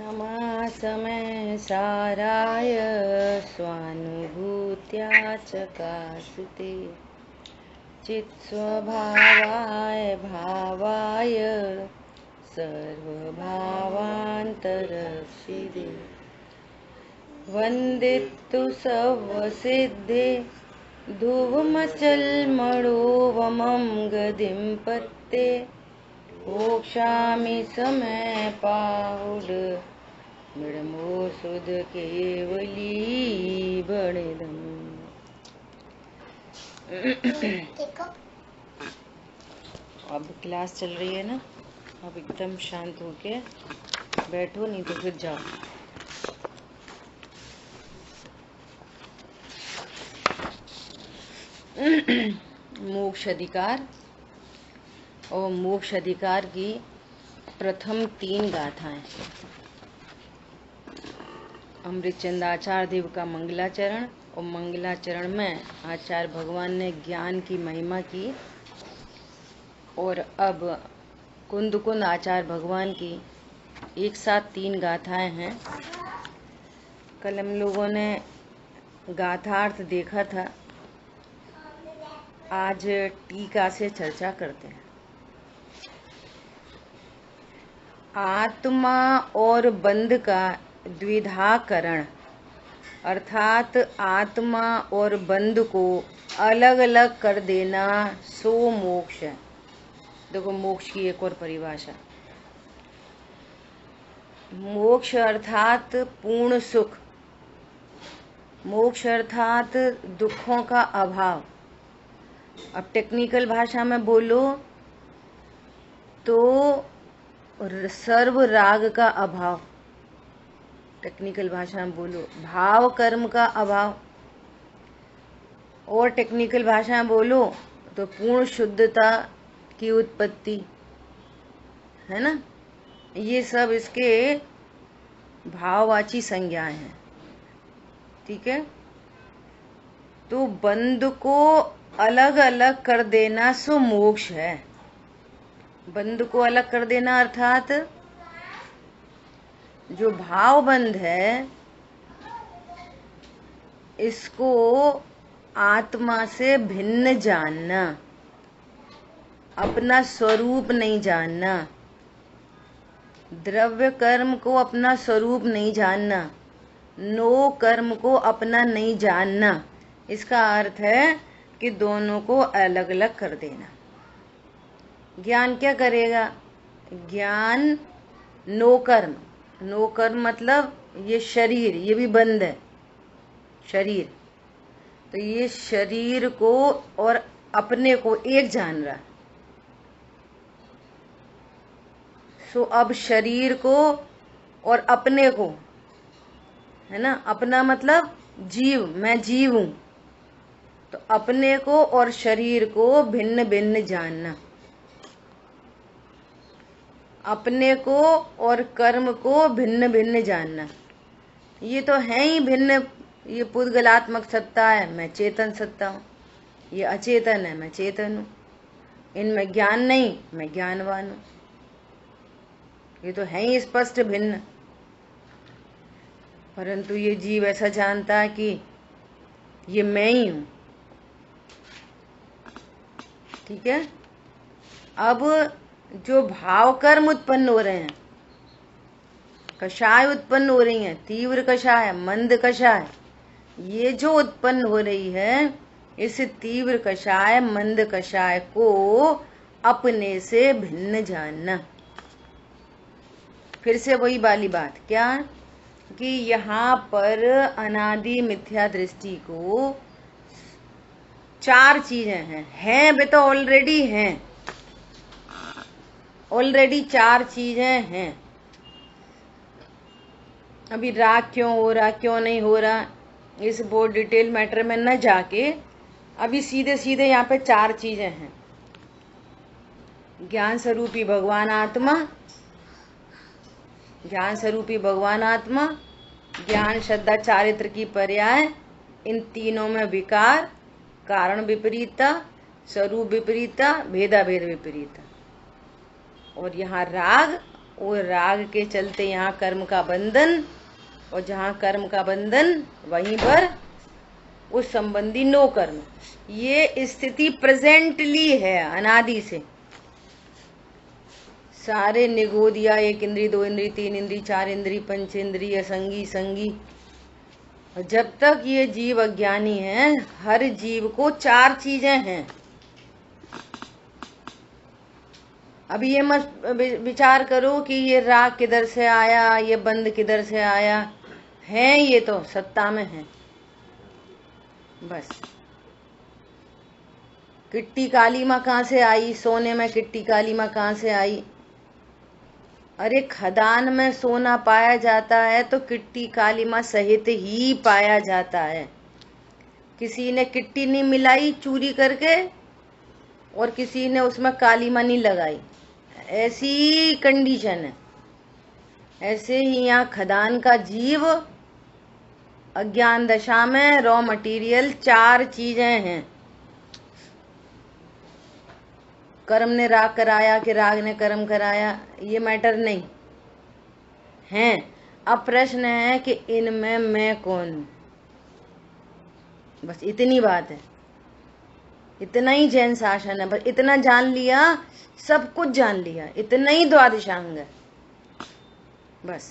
नमासमे साराय स्वानुभूत्या चकासते चित्स्वभावाय भावाय सर्वभावान्तरक्षिते वन्दितु सर्वसिद्धे धुवमचलमणोवमं गतिं पत्ते मोक्षामि समय पाहुड मृडमो सुध केवली बड़दम। अब क्लास चल रही है ना, अब एकदम शांत होके बैठो, नहीं तो फिर जाओ। मोक्ष अधिकार और मोक्ष अधिकार की प्रथम 3 गाथाएं। अमृतचंद आचार्य देव का मंगलाचरण, और मंगलाचरण में आचार्य भगवान ने ज्ञान की महिमा की, और अब कुंद कुंद आचार्य भगवान की एक साथ 3 गाथाएं हैं। कल हम लोगों ने गाथार्थ देखा था, आज टीका से चर्चा करते हैं। आत्मा और बंध का द्विधाकरण, अर्थात आत्मा और बंध को अलग अलग कर देना सो मोक्ष है। देखो मोक्ष की एक और परिभाषा, मोक्ष अर्थात पूर्ण सुख, मोक्ष अर्थात दुखों का अभाव। अब टेक्निकल भाषा में बोलो तो सर्व राग का अभाव, टेक्निकल भाषा में बोलो भाव कर्म का अभाव, और टेक्निकल भाषा में बोलो तो पूर्ण शुद्धता की उत्पत्ति, है ना। ये सब इसके भाववाची संज्ञाएं हैं, ठीक है। तो बंध को अलग अलग कर देना सो मोक्ष है। बंध को अलग कर देना अर्थात जो भाव बंध है इसको आत्मा से भिन्न जानना, अपना स्वरूप नहीं जानना, द्रव्य कर्म को अपना स्वरूप नहीं जानना, नो कर्म को अपना नहीं जानना। इसका अर्थ है कि दोनों को अलग अलग कर देना। ज्ञान क्या करेगा? ज्ञान नो कर्म, नो कर्म मतलब ये शरीर, ये भी बंद है शरीर, तो ये शरीर को और अपने को एक जान रहा। सो अब शरीर को और अपने को, है ना, अपना मतलब जीव, मैं जीव हूं, तो अपने को और शरीर को भिन्न भिन्न जानना, अपने को और कर्म को भिन्न भिन्न जानना। ये तो है ही भिन्न, ये पुद्गलात्मक सत्ता है, मैं चेतन सत्ता हूँ, ये अचेतन है, मैं चेतन हूँ, इनमें ज्ञान नहीं, मैं ज्ञानवान हूँ। ये तो है ही स्पष्ट भिन्न, परंतु ये जीव ऐसा जानता है कि ये मैं ही हूँ, ठीक है। अब जो भाव कर्म उत्पन्न हो रहे हैं, कषाय उत्पन्न हो रही हैं, तीव्र कषाय, मंद कषाय, ये जो उत्पन्न हो रही है, इस तीव्र कषाय मंद कषाय को अपने से भिन्न जानना। फिर से वही वाली बात, क्या कि यहाँ पर अनादि मिथ्या दृष्टि को 4 चीजें हैं वे तो ऑलरेडी हैं, ऑलरेडी 4 चीजें हैं। अभी राग क्यों हो रहा, क्यों नहीं हो रहा, इस बहुत डिटेल मैटर में न जाके अभी सीधे सीधे यहाँ पे 4 चीजें हैं। ज्ञान स्वरूपी भगवान आत्मा, ज्ञान स्वरूपी भगवान आत्मा, ज्ञान श्रद्धा चारित्र की पर्याय, इन तीनों में विकार, कारण विपरीतता, स्वरूप विपरीतता, भेदा भेद विपरीतता, और यहाँ राग वो राग के चलते यहाँ कर्म का बंधन, और जहाँ कर्म का बंधन वहीं पर उस संबंधी नो कर्म। ये स्थिति प्रेजेंटली है अनादि से। सारे निगो दिया, 1 इंद्री 2 इंद्री 3 इंद्री 4 इंद्री पंचेंद्रिय संगी संगी। जब तक ये जीव अज्ञानी है, हर जीव को 4 चीजें हैं। अब ये मत विचार करो कि ये राग किधर से आया, ये बंद किधर से आया है। ये तो सत्ता में है। बस किट्टी काली माँ कहाँ से आई? सोने में किट्टी काली माँ कहाँ से आई? अरे खदान में सोना पाया जाता है तो किट्टी काली माँ सहित ही पाया जाता है। किसी ने किट्टी नहीं मिलाई चूरी करके, और किसी ने उसमें काली माँ नहीं लगाई। ऐसी कंडीशन है। ऐसे ही यहाँ खदान का जीव अज्ञान दशा में रॉ मटेरियल 4 चीजें हैं। कर्म ने राग कराया कि राग ने कर्म कराया, ये मैटर नहीं है। अब प्रश्न है कि इनमें मैं कौन हूं? बस इतनी बात है। इतना ही जैन शासन है। बस इतना जान लिया, सब कुछ जान लिया। इतना ही द्वादशांग है। बस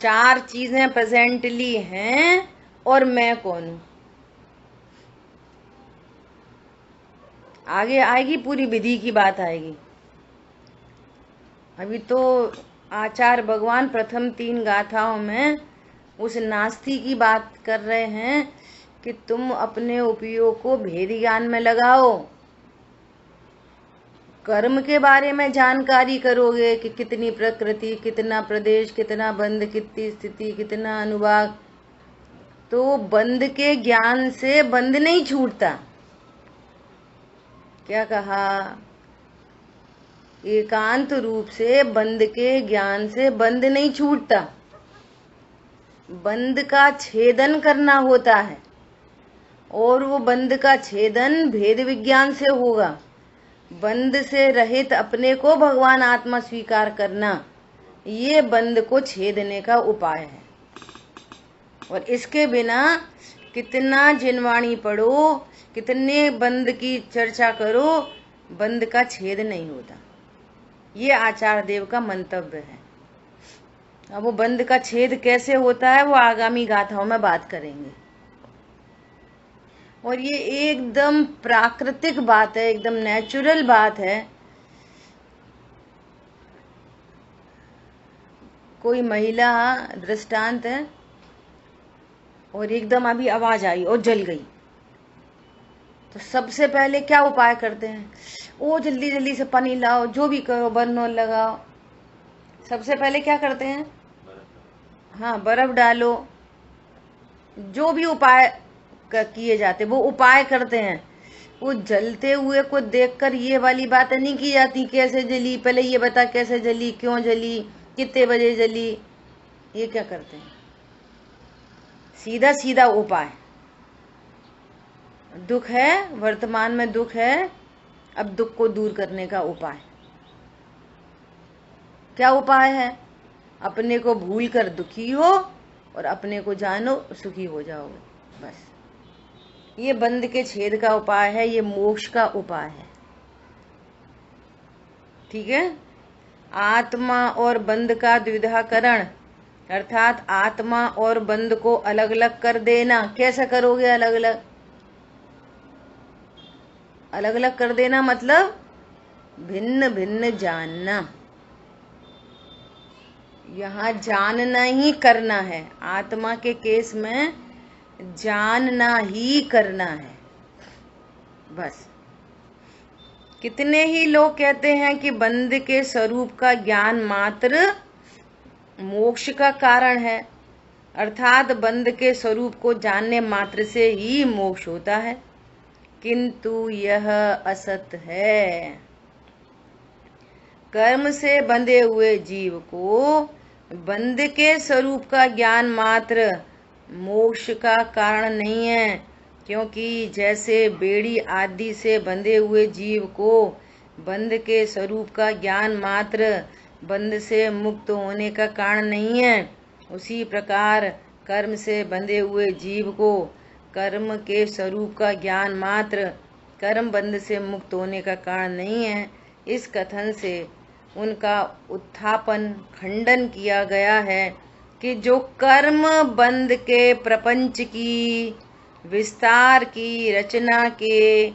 4 चीजें प्रेजेंटली हैं और मैं कौन हूं। आगे आएगी, पूरी विधि की बात आएगी। अभी तो आचार्य भगवान प्रथम 3 गाथाओं में उस नास्ति की बात कर रहे हैं कि तुम अपने उपयोग को भेद ज्ञान में लगाओ। कर्म के बारे में जानकारी करोगे कि कितनी प्रकृति, कितना प्रदेश, कितना बंध, कितनी स्थिति, कितना अनुभाग, तो बंध के ज्ञान से बंध नहीं छूटता। क्या कहा? एकांत रूप से बंध के ज्ञान से बंध नहीं छूटता। बंध का छेदन करना होता है, और वो बंध का छेदन भेद विज्ञान से होगा। बंध से रहित अपने को भगवान आत्मा स्वीकार करना, ये बंध को छेदने का उपाय है। और इसके बिना कितना जिनवाणी पढ़ो, कितने बंध की चर्चा करो, बंध का छेद नहीं होता। ये आचार्य देव का मंतव्य है। अब वो बंध का छेद कैसे होता है वो आगामी गाथाओं में बात करेंगे। और ये एकदम प्राकृतिक बात है, एकदम नेचुरल बात है। कोई महिला दृष्टांत है, और एकदम अभी आवाज आई और जल गई, तो सबसे पहले क्या उपाय करते हैं? ओ जल्दी जल्दी से पानी लाओ, जो भी करो, बर्नौल लगाओ। सबसे पहले क्या करते हैं? हाँ, बर्फ डालो। जो भी उपाय किए जाते वो उपाय करते हैं। वो जलते हुए को देखकर ये वाली बातें नहीं की जाती कैसे जली, पहले ये बता कैसे जली, क्यों जली, कितने बजे जली। ये क्या करते हैं? सीधा सीधा उपाय। दुख है, वर्तमान में दुख है, अब दुख को दूर करने का उपाय। क्या उपाय है? अपने को भूल कर दुखी हो और अपने को जानो सुखी हो जाओगे। बस ये बंध के छेद का उपाय है, ये मोक्ष का उपाय है। ठीक है। आत्मा और बंध का द्विधाकरण, अर्थात आत्मा और बंध को अलग अलग कर देना। कैसे करोगे अलग अलग? अलग अलग कर देना मतलब भिन्न भिन्न जानना। यहाँ जानना ही करना है। आत्मा के केस में जानना ही करना है। बस कितने ही लोग कहते हैं कि बंध के स्वरूप का ज्ञान मात्र मोक्ष का कारण है, अर्थात बंध के स्वरूप को जानने मात्र से ही मोक्ष होता है, किंतु यह असत है। कर्म से बंधे हुए जीव को बंध के स्वरूप का ज्ञान मात्र मोक्ष का कारण नहीं है, क्योंकि जैसे बेड़ी आदि से बंधे हुए जीव को बंध के स्वरूप का ज्ञान मात्र बंध से मुक्त होने का कारण नहीं है, उसी प्रकार कर्म से बंधे हुए जीव को कर्म के स्वरूप का ज्ञान मात्र कर्म बंध से मुक्त होने का कारण नहीं है। इस कथन से उनका उत्थापन खंडन किया गया है कि जो कर्म बंध के प्रपंच की विस्तार की रचना के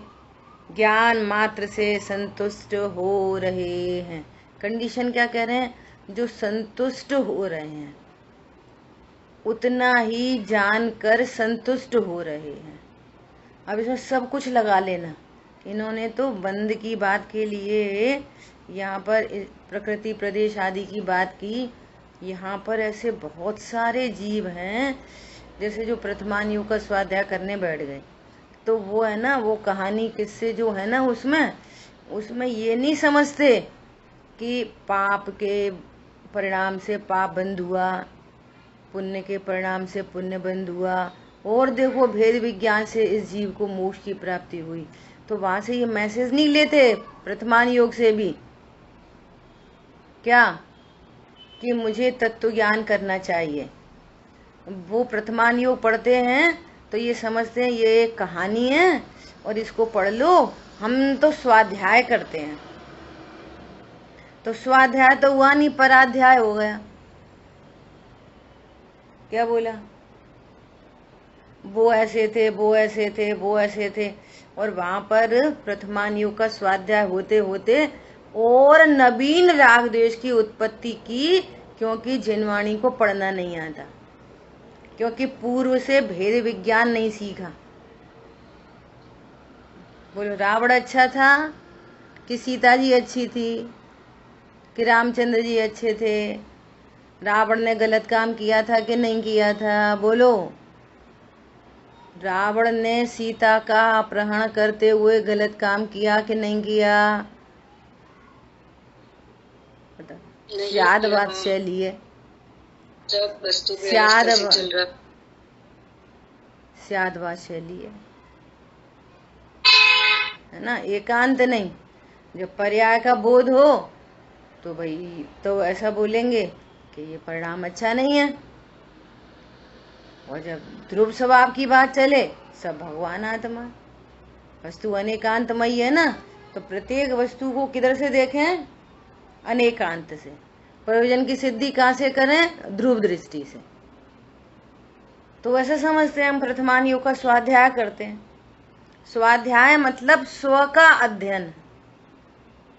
ज्ञान मात्र से संतुष्ट हो रहे हैं। कंडीशन क्या कह रहे हैं? जो संतुष्ट हो रहे हैं, उतना ही जानकर संतुष्ट हो रहे हैं। अब इसमें सब कुछ लगा लेना। इन्होंने तो बंध की बात के लिए यहाँ पर प्रकृति प्रदेश आदि की बात की। यहाँ पर ऐसे बहुत सारे जीव हैं, जैसे जो प्रथमान योग का स्वाध्याय करने बैठ गए, तो वो है ना, वो कहानी किससे जो है ना, उसमें ये नहीं समझते कि पाप के परिणाम से पाप बंद हुआ, पुण्य के परिणाम से पुण्य बंद हुआ, और देखो भेद विज्ञान से इस जीव को मोक्ष की प्राप्ति हुई। तो वहां से ये मैसेज नहीं लेते प्रथमान योग से भी क्या कि मुझे तत्व ज्ञान करना चाहिए। वो प्रथमान योग पढ़ते हैं तो ये समझते हैं ये एक कहानी है और इसको पढ़ लो। हम तो स्वाध्याय करते हैं, तो स्वाध्याय तो हुआ नहीं, पराध्याय हो गया। क्या बोला? वो ऐसे थे, वो ऐसे थे, वो ऐसे थे, और वहां पर प्रथमान योग का स्वाध्याय होते होते और नवीन राग द्वेष की उत्पत्ति की, क्योंकि जिनवाणी को पढ़ना नहीं आता, क्योंकि पूर्व से भेद विज्ञान नहीं सीखा। बोलो, रावण अच्छा था कि सीता जी अच्छी थी कि रामचंद्र जी अच्छे थे? रावण ने गलत काम किया था कि नहीं किया था? बोलो, रावण ने सीता का अपहरण करते हुए गलत काम किया कि नहीं किया? शाद वात्सल्य है, शाद वात्सल्य है ना, एकांत नहीं। जब पर्याय का बोध हो तो भाई तो ऐसा बोलेंगे कि ये परिणाम अच्छा नहीं है, और जब ध्रुव स्वभाव की बात चले, सब भगवान आत्मा, वस्तु अनेकांतमयी है ना, तो प्रत्येक वस्तु को किधर से देखें? अनेकांत से। प्रयोजन की सिद्धि कहाँ से करें? ध्रुव दृष्टि से। तो ऐसा समझते हैं हम प्रथमान योग का स्वाध्याय करते हैं। स्वाध्याय मतलब स्व का अध्ययन,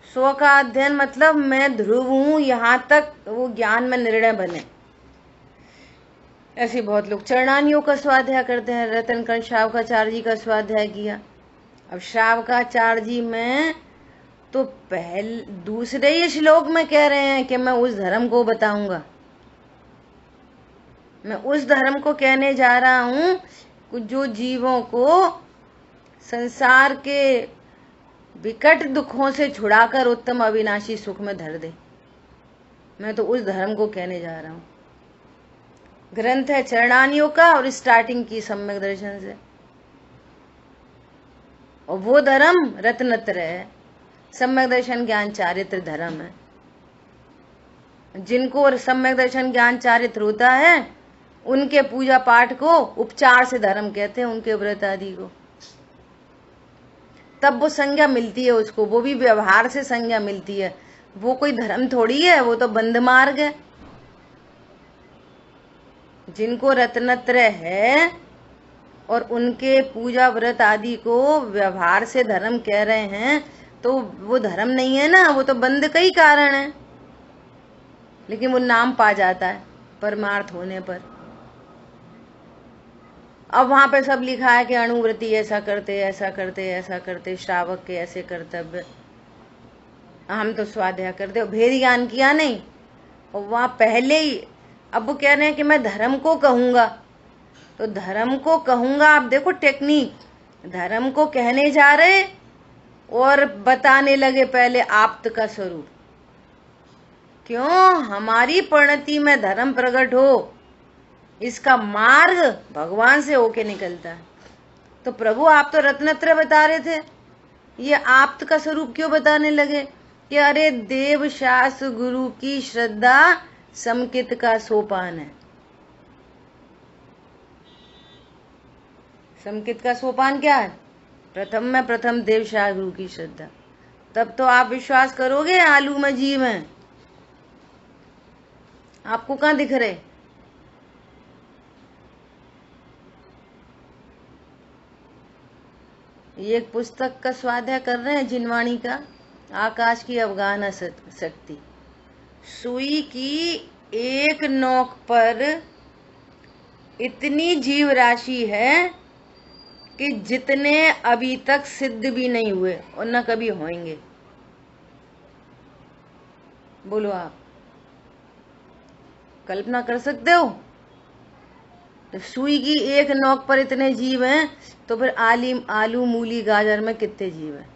स्व का अध्ययन मतलब मैं ध्रुव हूं, यहाँ तक वो ज्ञान में निर्णय बने। ऐसे बहुत लोग चरणान योग का स्वाध्याय करते हैं। रतनकण शावकाचार्य जी का स्वाध्याय किया। अब शावकाचार्य जी में तो दूसरे ही श्लोक में कह रहे हैं कि मैं उस धर्म को बताऊंगा, मैं उस धर्म को कहने जा रहा हूं जो जीवों को संसार के विकट दुखों से छुड़ाकर उत्तम अविनाशी सुख में धर दे। मैं तो उस धर्म को कहने जा रहा हूं। ग्रंथ है चरणानियों का, और स्टार्टिंग की सम्यक दर्शन से, और वो धर्म रत्नत्र है। सम्यक दर्शन ज्ञान चारित्र धर्म है। जिनको सम्यक दर्शन ज्ञान चारित्र होता है, उनके पूजा पाठ को उपचार से धर्म कहते हैं, उनके व्रत आदि को। तब वो संज्ञा मिलती है उसको, वो भी व्यवहार से संज्ञा मिलती है। वो कोई धर्म थोड़ी है, वो तो बंद मार्ग है। जिनको रत्नत्र है और उनके पूजा व्रत आदि को व्यवहार से धर्म कह रहे हैं, तो वो धर्म नहीं है ना, वो तो बंद का ही कारण है। लेकिन वो नाम पा जाता है परमार्थ होने पर। अब वहां पे सब लिखा है कि अणुव्रति ऐसा करते, ऐसा करते, ऐसा करते, श्रावक के ऐसे कर्तव्य। हम तो स्वाध्याय करते, भेद ज्ञान किया नहीं। और वहां पहले ही अब वो कह रहे हैं कि मैं धर्म को कहूंगा, तो धर्म को कहूंगा। आप देखो टेक्निक, धर्म को कहने जा रहे और बताने लगे पहले आप्त का स्वरूप। क्यों? हमारी परिणति में धर्म प्रकट हो, इसका मार्ग भगवान से होके निकलता है। तो प्रभु आप तो रत्नत्र बता रहे थे, ये आप्त का स्वरूप क्यों बताने लगे? कि अरे देव शास्त्र गुरु की श्रद्धा समकित का सोपान है। समकित का सोपान क्या है? प्रथम में प्रथम देव शास्त्र गुरु की श्रद्धा। तब तो आप विश्वास करोगे आलू में जीव है। आपको कहाँ दिख रहे? ये एक पुस्तक का स्वाध्याय कर रहे हैं जिनवाणी का, आकाश की अवगाहना शक्ति। सुई की एक नोक पर इतनी जीव राशि है कि जितने अभी तक सिद्ध भी नहीं हुए और न कभी होंगे। बोलो, आप कल्पना कर सकते हो? तो सुई की एक नोक पर इतने जीव हैं, तो फिर आलू मूली गाजर में कितने जीव हैं?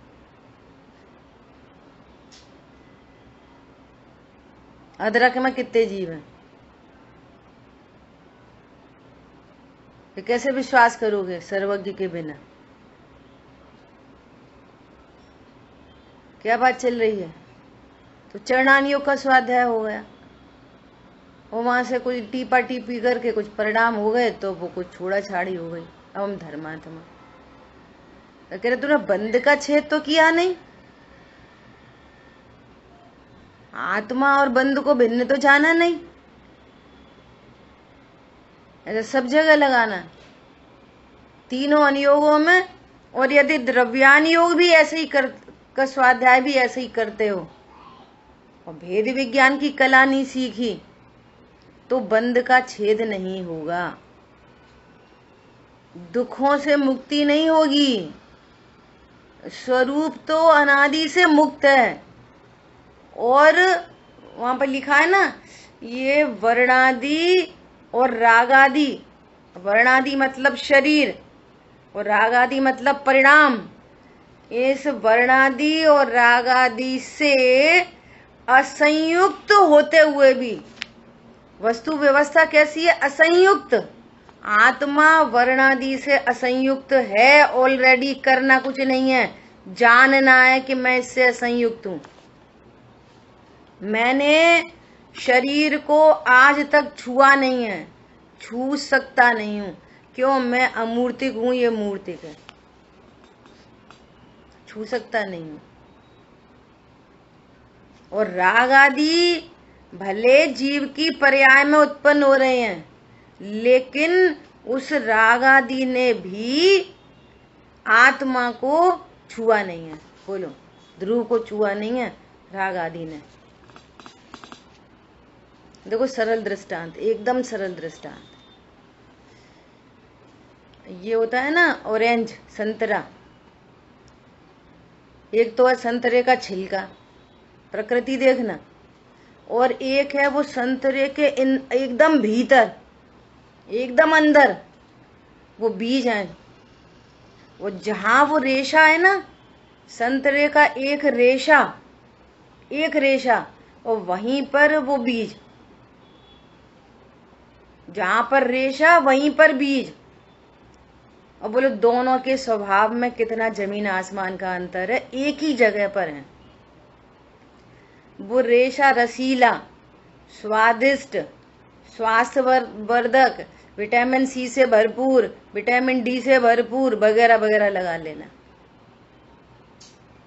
अदरक में कितने जीव हैं? तो कैसे विश्वास करोगे सर्वज्ञ के बिना? क्या बात चल रही है? तो चरणानियों का स्वाध्याय हो गया, और वहां से कुछ टीपा टीपी करके कुछ परिणाम हो गए, तो वो कुछ छोड़ा छाड़ी हो गई। अब हम धर्मात्मा तो कह रहे तूने बंद का छेद तो किया नहीं। आत्मा और बंद को भिन्न तो जाना नहीं, ऐसा सब जगह लगाना तीनों अनुयोगों में। और यदि द्रव्यानुयोग भी ऐसे ही का स्वाध्याय भी ऐसे ही करते हो और भेद विज्ञान की कला नहीं सीखी, तो बंद का छेद नहीं होगा, दुखों से मुक्ति नहीं होगी। स्वरूप तो अनादि से मुक्त है। और वहां पर लिखा है ना, ये वर्णादि और रागादि, वर्णादि मतलब शरीर और रागादि मतलब परिणाम। इस वर्णादि और रागादि से असंयुक्त होते हुए भी वस्तु व्यवस्था कैसी है? असंयुक्त। आत्मा वर्णादि से असंयुक्त है ऑलरेडी, करना कुछ नहीं है, जानना है कि मैं इससे असंयुक्त हूं। मैंने शरीर को आज तक छुआ नहीं है, छू सकता नहीं हूं। क्यों? मैं अमूर्तिक हूं, ये मूर्तिक है, छू सकता नहीं हूं। और राग आदि भले जीव की पर्याय में उत्पन्न हो रहे हैं, लेकिन उस राग आदि ने भी आत्मा को छुआ नहीं है। बोलो, ध्रुव को छुआ नहीं है राग आदि ने। देखो सरल दृष्टांत, एकदम सरल दृष्टांत। ये होता है ना ऑरेंज, संतरा। एक तो है संतरे का छिलका, प्रकृति देखना, और एक है वो संतरे के एकदम भीतर, एकदम अंदर वो बीज है। वो जहां वो रेशा है ना, संतरे का एक रेशा, और वहीं पर वो बीज, जहां पर रेशा वहीं पर बीज। और बोलो दोनों के स्वभाव में कितना जमीन आसमान का अंतर है, एक ही जगह पर है। वो रेशा रसीला, स्वादिष्ट, स्वास्थ्य वर्धक, विटामिन सी से भरपूर, विटामिन डी से भरपूर, वगैरह वगैरह लगा लेना।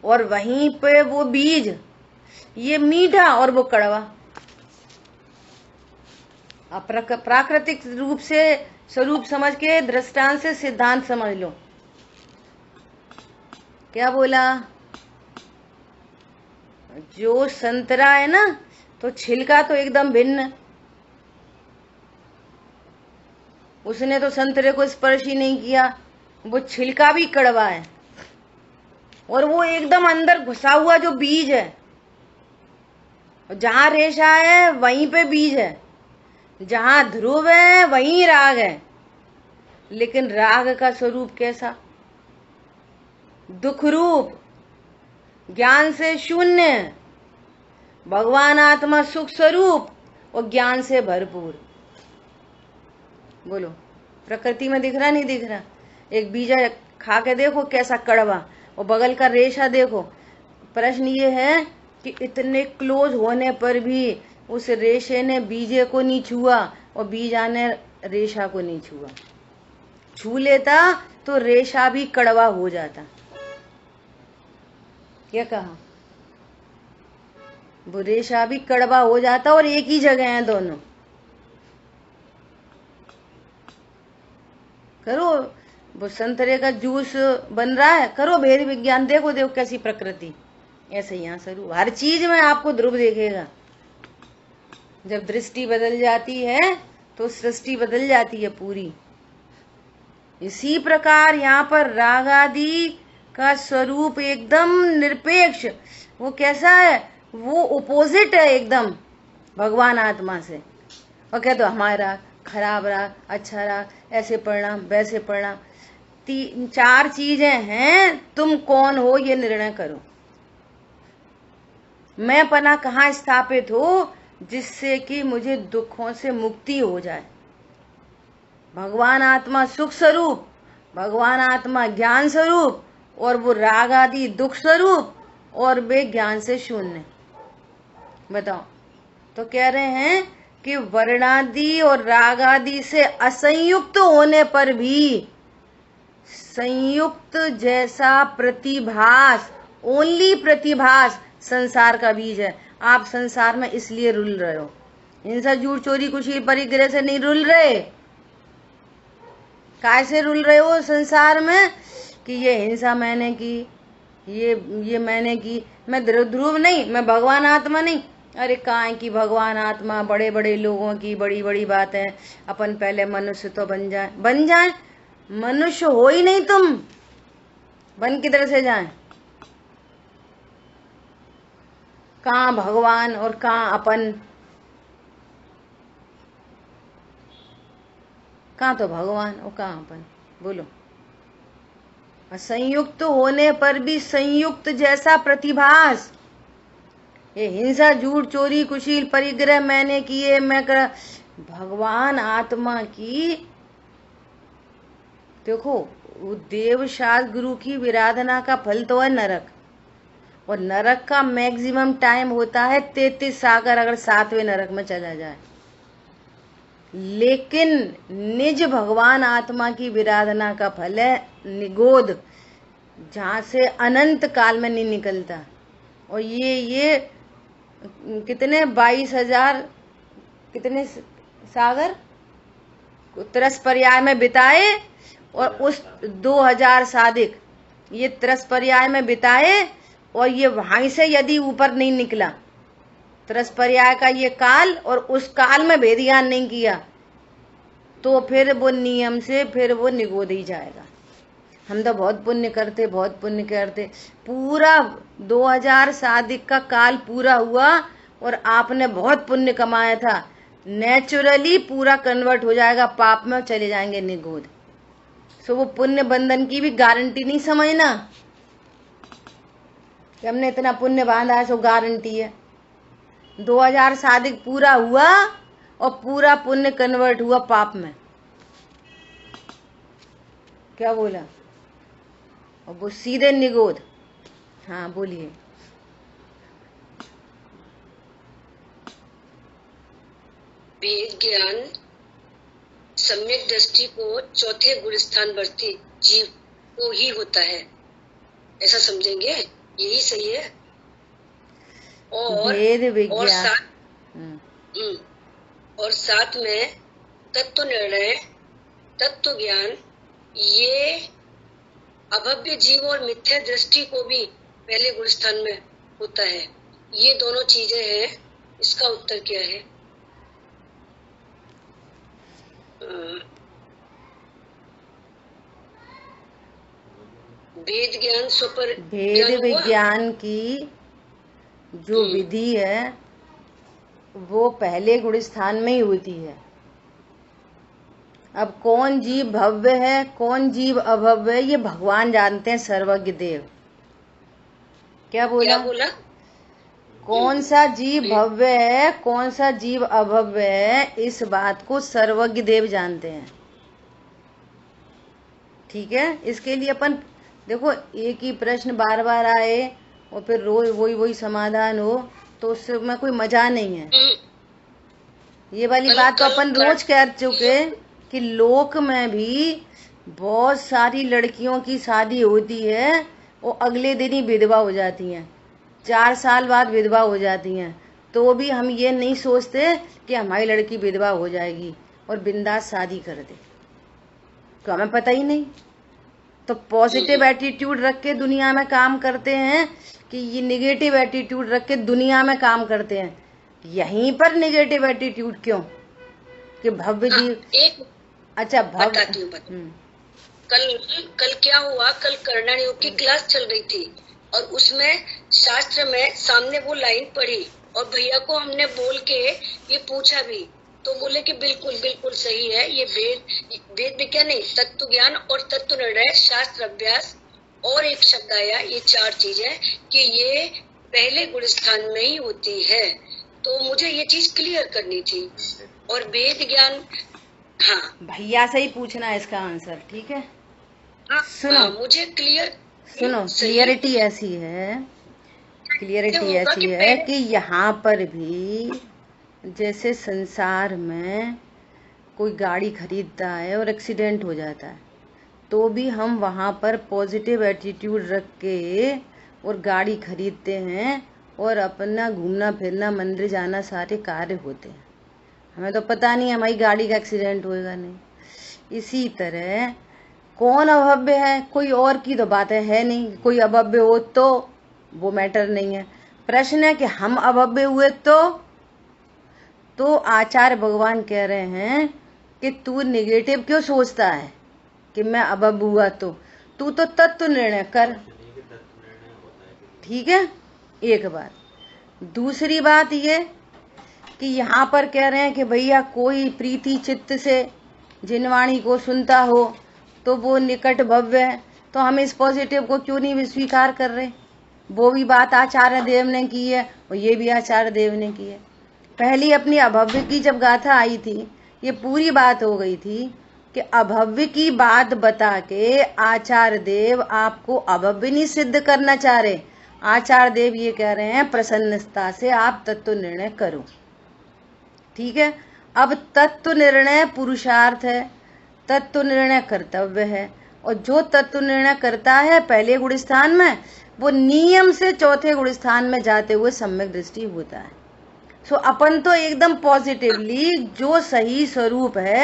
और वहीं पे वो बीज, ये मीठा और वो कड़वा। प्राकृतिक रूप से स्वरूप समझ के दृष्टांत से सिद्धांत समझ लो। क्या बोला? जो संतरा है ना, तो छिलका तो एकदम भिन्न, उसने तो संतरे को स्पर्श ही नहीं किया, वो छिलका भी कड़वा है। और वो एकदम अंदर घुसा हुआ जो बीज है, जहां रेशा है वहीं पे बीज है, जहां ध्रुव है वहीं राग है। लेकिन राग का स्वरूप कैसा? दुख रूप, ज्ञान से शून्य। भगवान आत्मा सुख स्वरूप और ज्ञान से भरपूर। बोलो, प्रकृति में दिख रहा नहीं दिख रहा? एक बीजा खा के देखो कैसा कड़वा, और बगल का रेशा देखो। प्रश्न ये है कि इतने क्लोज होने पर भी उस रेशे ने बीजे को नहीं छुआ और बीजा ने रेशा को नहीं छुआ। छू लेता तो रेशा भी कड़वा हो जाता। क्या कहा? वो रेशा भी कड़वा हो जाता और एक ही जगह है दोनों। करो, वो संतरे का जूस बन रहा है, करो भेद विज्ञान, देखो देखो कैसी प्रकृति। ऐसे यहाँ शुरू हर चीज में आपको ध्रुव देखेगा। जब दृष्टि बदल जाती है तो सृष्टि बदल जाती है पूरी। इसी प्रकार यहाँ पर राग आदि का स्वरूप एकदम निरपेक्ष, वो कैसा है? वो ओपोजिट है एकदम भगवान आत्मा से। और क्या तो हमारा राग, खराब राग, अच्छा राग, ऐसे परिणाम वैसे परिणाम, 4 चीजें हैं। तुम कौन हो ये निर्णय करो। मैं पना कहाँ स्थापित हो जिससे कि मुझे दुखों से मुक्ति हो जाए। भगवान आत्मा सुख स्वरूप, भगवान आत्मा ज्ञान स्वरूप, और वो राग आदि दुख स्वरूप, और वे ज्ञान से शून्य। बताओ, तो कह रहे हैं कि वर्णादि और राग आदि से असंयुक्त होने पर भी संयुक्त जैसा प्रतिभास, ओनली प्रतिभास संसार का बीज है। आप संसार में इसलिए रुल रहे हो, हिंसा झूठ चोरी कुशील परिग्रह से नहीं रुल रहे। कैसे रुल रहे हो संसार में? कि ये हिंसा मैंने की, ये मैंने की, मैं ध्रुव नहीं, मैं भगवान आत्मा नहीं। अरे काहे की भगवान आत्मा, बड़े बड़े लोगों की बड़ी बड़ी बातें। अपन पहले मनुष्य तो बन जाए। मनुष्य हो ही नहीं तुम, बन किधर से जाए? कहाँ भगवान और कहाँ अपन? कहाँ तो भगवान और कहाँ अपन? बोलो। संयुक्त होने पर भी संयुक्त जैसा प्रतिभास। ये हिंसा झूठ चोरी कुशील परिग्रह मैंने किए, मैं कर, भगवान आत्मा की देखो, वो देव शास्त्र गुरु की विराधना का फल तो है नरक, और नरक का मैक्सिमम टाइम होता है 33 सागर, अगर 7वें नरक में चला जाए। लेकिन निज भगवान आत्मा की विराधना का फल है निगोद, जहां से अनंत काल में नहीं निकलता। और ये कितने 22,000 कितने सागर 33 पर्याय में बिताए, और उस 2000 सादिक ये 33 पर्याय में बिताए, और ये वहां से यदि ऊपर नहीं निकला 33 पर्याय का ये काल, और उस काल में भेद ज्ञान नहीं किया, तो फिर वो नियम से फिर वो निगोद ही जाएगा। हम तो बहुत पुण्य करते, बहुत पुण्य करते, पूरा 2000 सादिक का काल पूरा हुआ और आपने बहुत पुण्य कमाया था, नेचुरली पूरा कन्वर्ट हो जाएगा पाप में, चले जाएंगे निगोद। सो वो पुण्य बंधन की भी गारंटी नहीं समझना कि हमने इतना पुण्य बांधा है, सो गारंटी है। 2000 सादिक पूरा हुआ और पूरा पुण्य कन्वर्ट हुआ पाप में। क्या बोला? और वो सीधे निगोद। हाँ बोलिए। वेद ज्ञान सम्यक दृष्टि को चौथे गुणस्थानवर्ती जीव को ही होता है, ऐसा समझेंगे? यही सही है। और वेद विज्ञान और साथ में तत्व निर्णय, तत्व ज्ञान, ये अभव्य जीव और मिथ्या दृष्टि को भी पहले गुणस्थान में होता है। ये दोनों चीजें हैं, इसका उत्तर क्या है? वेद ज्ञान सुपर भेद विज्ञान की जो विधि है वो पहले गुणस्थान में ही होती है। अब कौन जीव भव्य है, कौन जीव अभव्य है, ये भगवान जानते हैं, सर्वज्ञ देव। क्या बोला? कौन सा जीव भव्य है, कौन सा जीव अभव्य है, इस बात को सर्वज्ञ देव जानते हैं। ठीक है, इसके लिए अपन देखो, एक ही प्रश्न बार बार आए और फिर रोज वही समाधान हो तो उसमें कोई मजा नहीं है। ये वाली बात तो अपन रोज कह चुके कि लोक में भी बहुत सारी लड़कियों की शादी होती है वो अगले दिन ही विधवा हो जाती हैं, 4 साल बाद विधवा हो जाती हैं, तो भी हम ये नहीं सोचते कि हमारी लड़की विधवा हो जाएगी और बिंदास शादी कर दे, तो हमें पता ही नहीं। तो पॉजिटिव एटीट्यूड रख के दुनिया में काम करते हैं कि ये निगेटिव एटीट्यूड रख के दुनिया में काम करते हैं। यहीं पर निगेटिव एटीट्यूड क्यों कि भव्य जी अच्छा भव्य कल क्या हुआ, कल कर्णन योग की क्लास चल रही थी और उसमें शास्त्र में सामने वो लाइन पढ़ी और भैया को हमने बोल के ये पूछा भी तो बोले कि बिल्कुल बिल्कुल सही है, ये वेद विज्ञान नहीं, तत्व ज्ञान और तत्व निर्णय, शास्त्र अभ्यास और एक शब्द आया, ये 4 चीजें कि ये पहले गुण स्थान में ही होती है। तो मुझे ये चीज क्लियर करनी थी और वेद ज्ञान हाँ भैया से ही पूछना है इसका आंसर, ठीक है। सुनो मुझे सुनो क्लियरिटी ऐसी है कि यहाँ पर भी जैसे संसार में कोई गाड़ी खरीदता है और एक्सीडेंट हो जाता है तो भी हम वहाँ पर पॉजिटिव एटीट्यूड रख के और गाड़ी खरीदते हैं और अपना घूमना फिरना मंदिर जाना सारे कार्य होते हैं। हमें तो पता नहीं हमारी गाड़ी का एक्सीडेंट होएगा नहीं। इसी तरह कौन अभव्य है, कोई और की तो बात है नहीं, कोई अभव्य हो तो वो मैटर नहीं है। प्रश्न है कि हम अभव्य हुए तो आचार्य भगवान कह रहे हैं कि तू निगेटिव क्यों सोचता है कि मैं अभव्य हुआ तो तू तो तत्व निर्णय कर, ठीक है। एक बात। दूसरी बात ये कि यहाँ पर कह रहे हैं कि भैया कोई प्रीति चित्त से जिनवाणी को सुनता हो तो वो निकट भव्य है, तो हम इस पॉजिटिव को क्यों नहीं स्वीकार कर रहे। वो भी बात आचार्य देव ने की है और ये भी आचार्य देव ने की है। पहली अपनी अभव्य की जब गाथा आई थी ये पूरी बात हो गई थी कि अभव्य की बात बता के आचार्य देव आपको अभव्य नहीं सिद्ध करना चाह रहे। आचार्य देव ये कह रहे हैं प्रसन्नता से आप तत्व निर्णय करो, ठीक है। अब तत्व निर्णय पुरुषार्थ है, तत्व निर्णय कर्तव्य है और जो तत्व निर्णय करता है पहले गुण स्थान में वो नियम से चौथे गुण स्थान में जाते हुए सम्यक दृष्टि होता है। सो अपन तो एकदम पॉजिटिवली जो सही स्वरूप है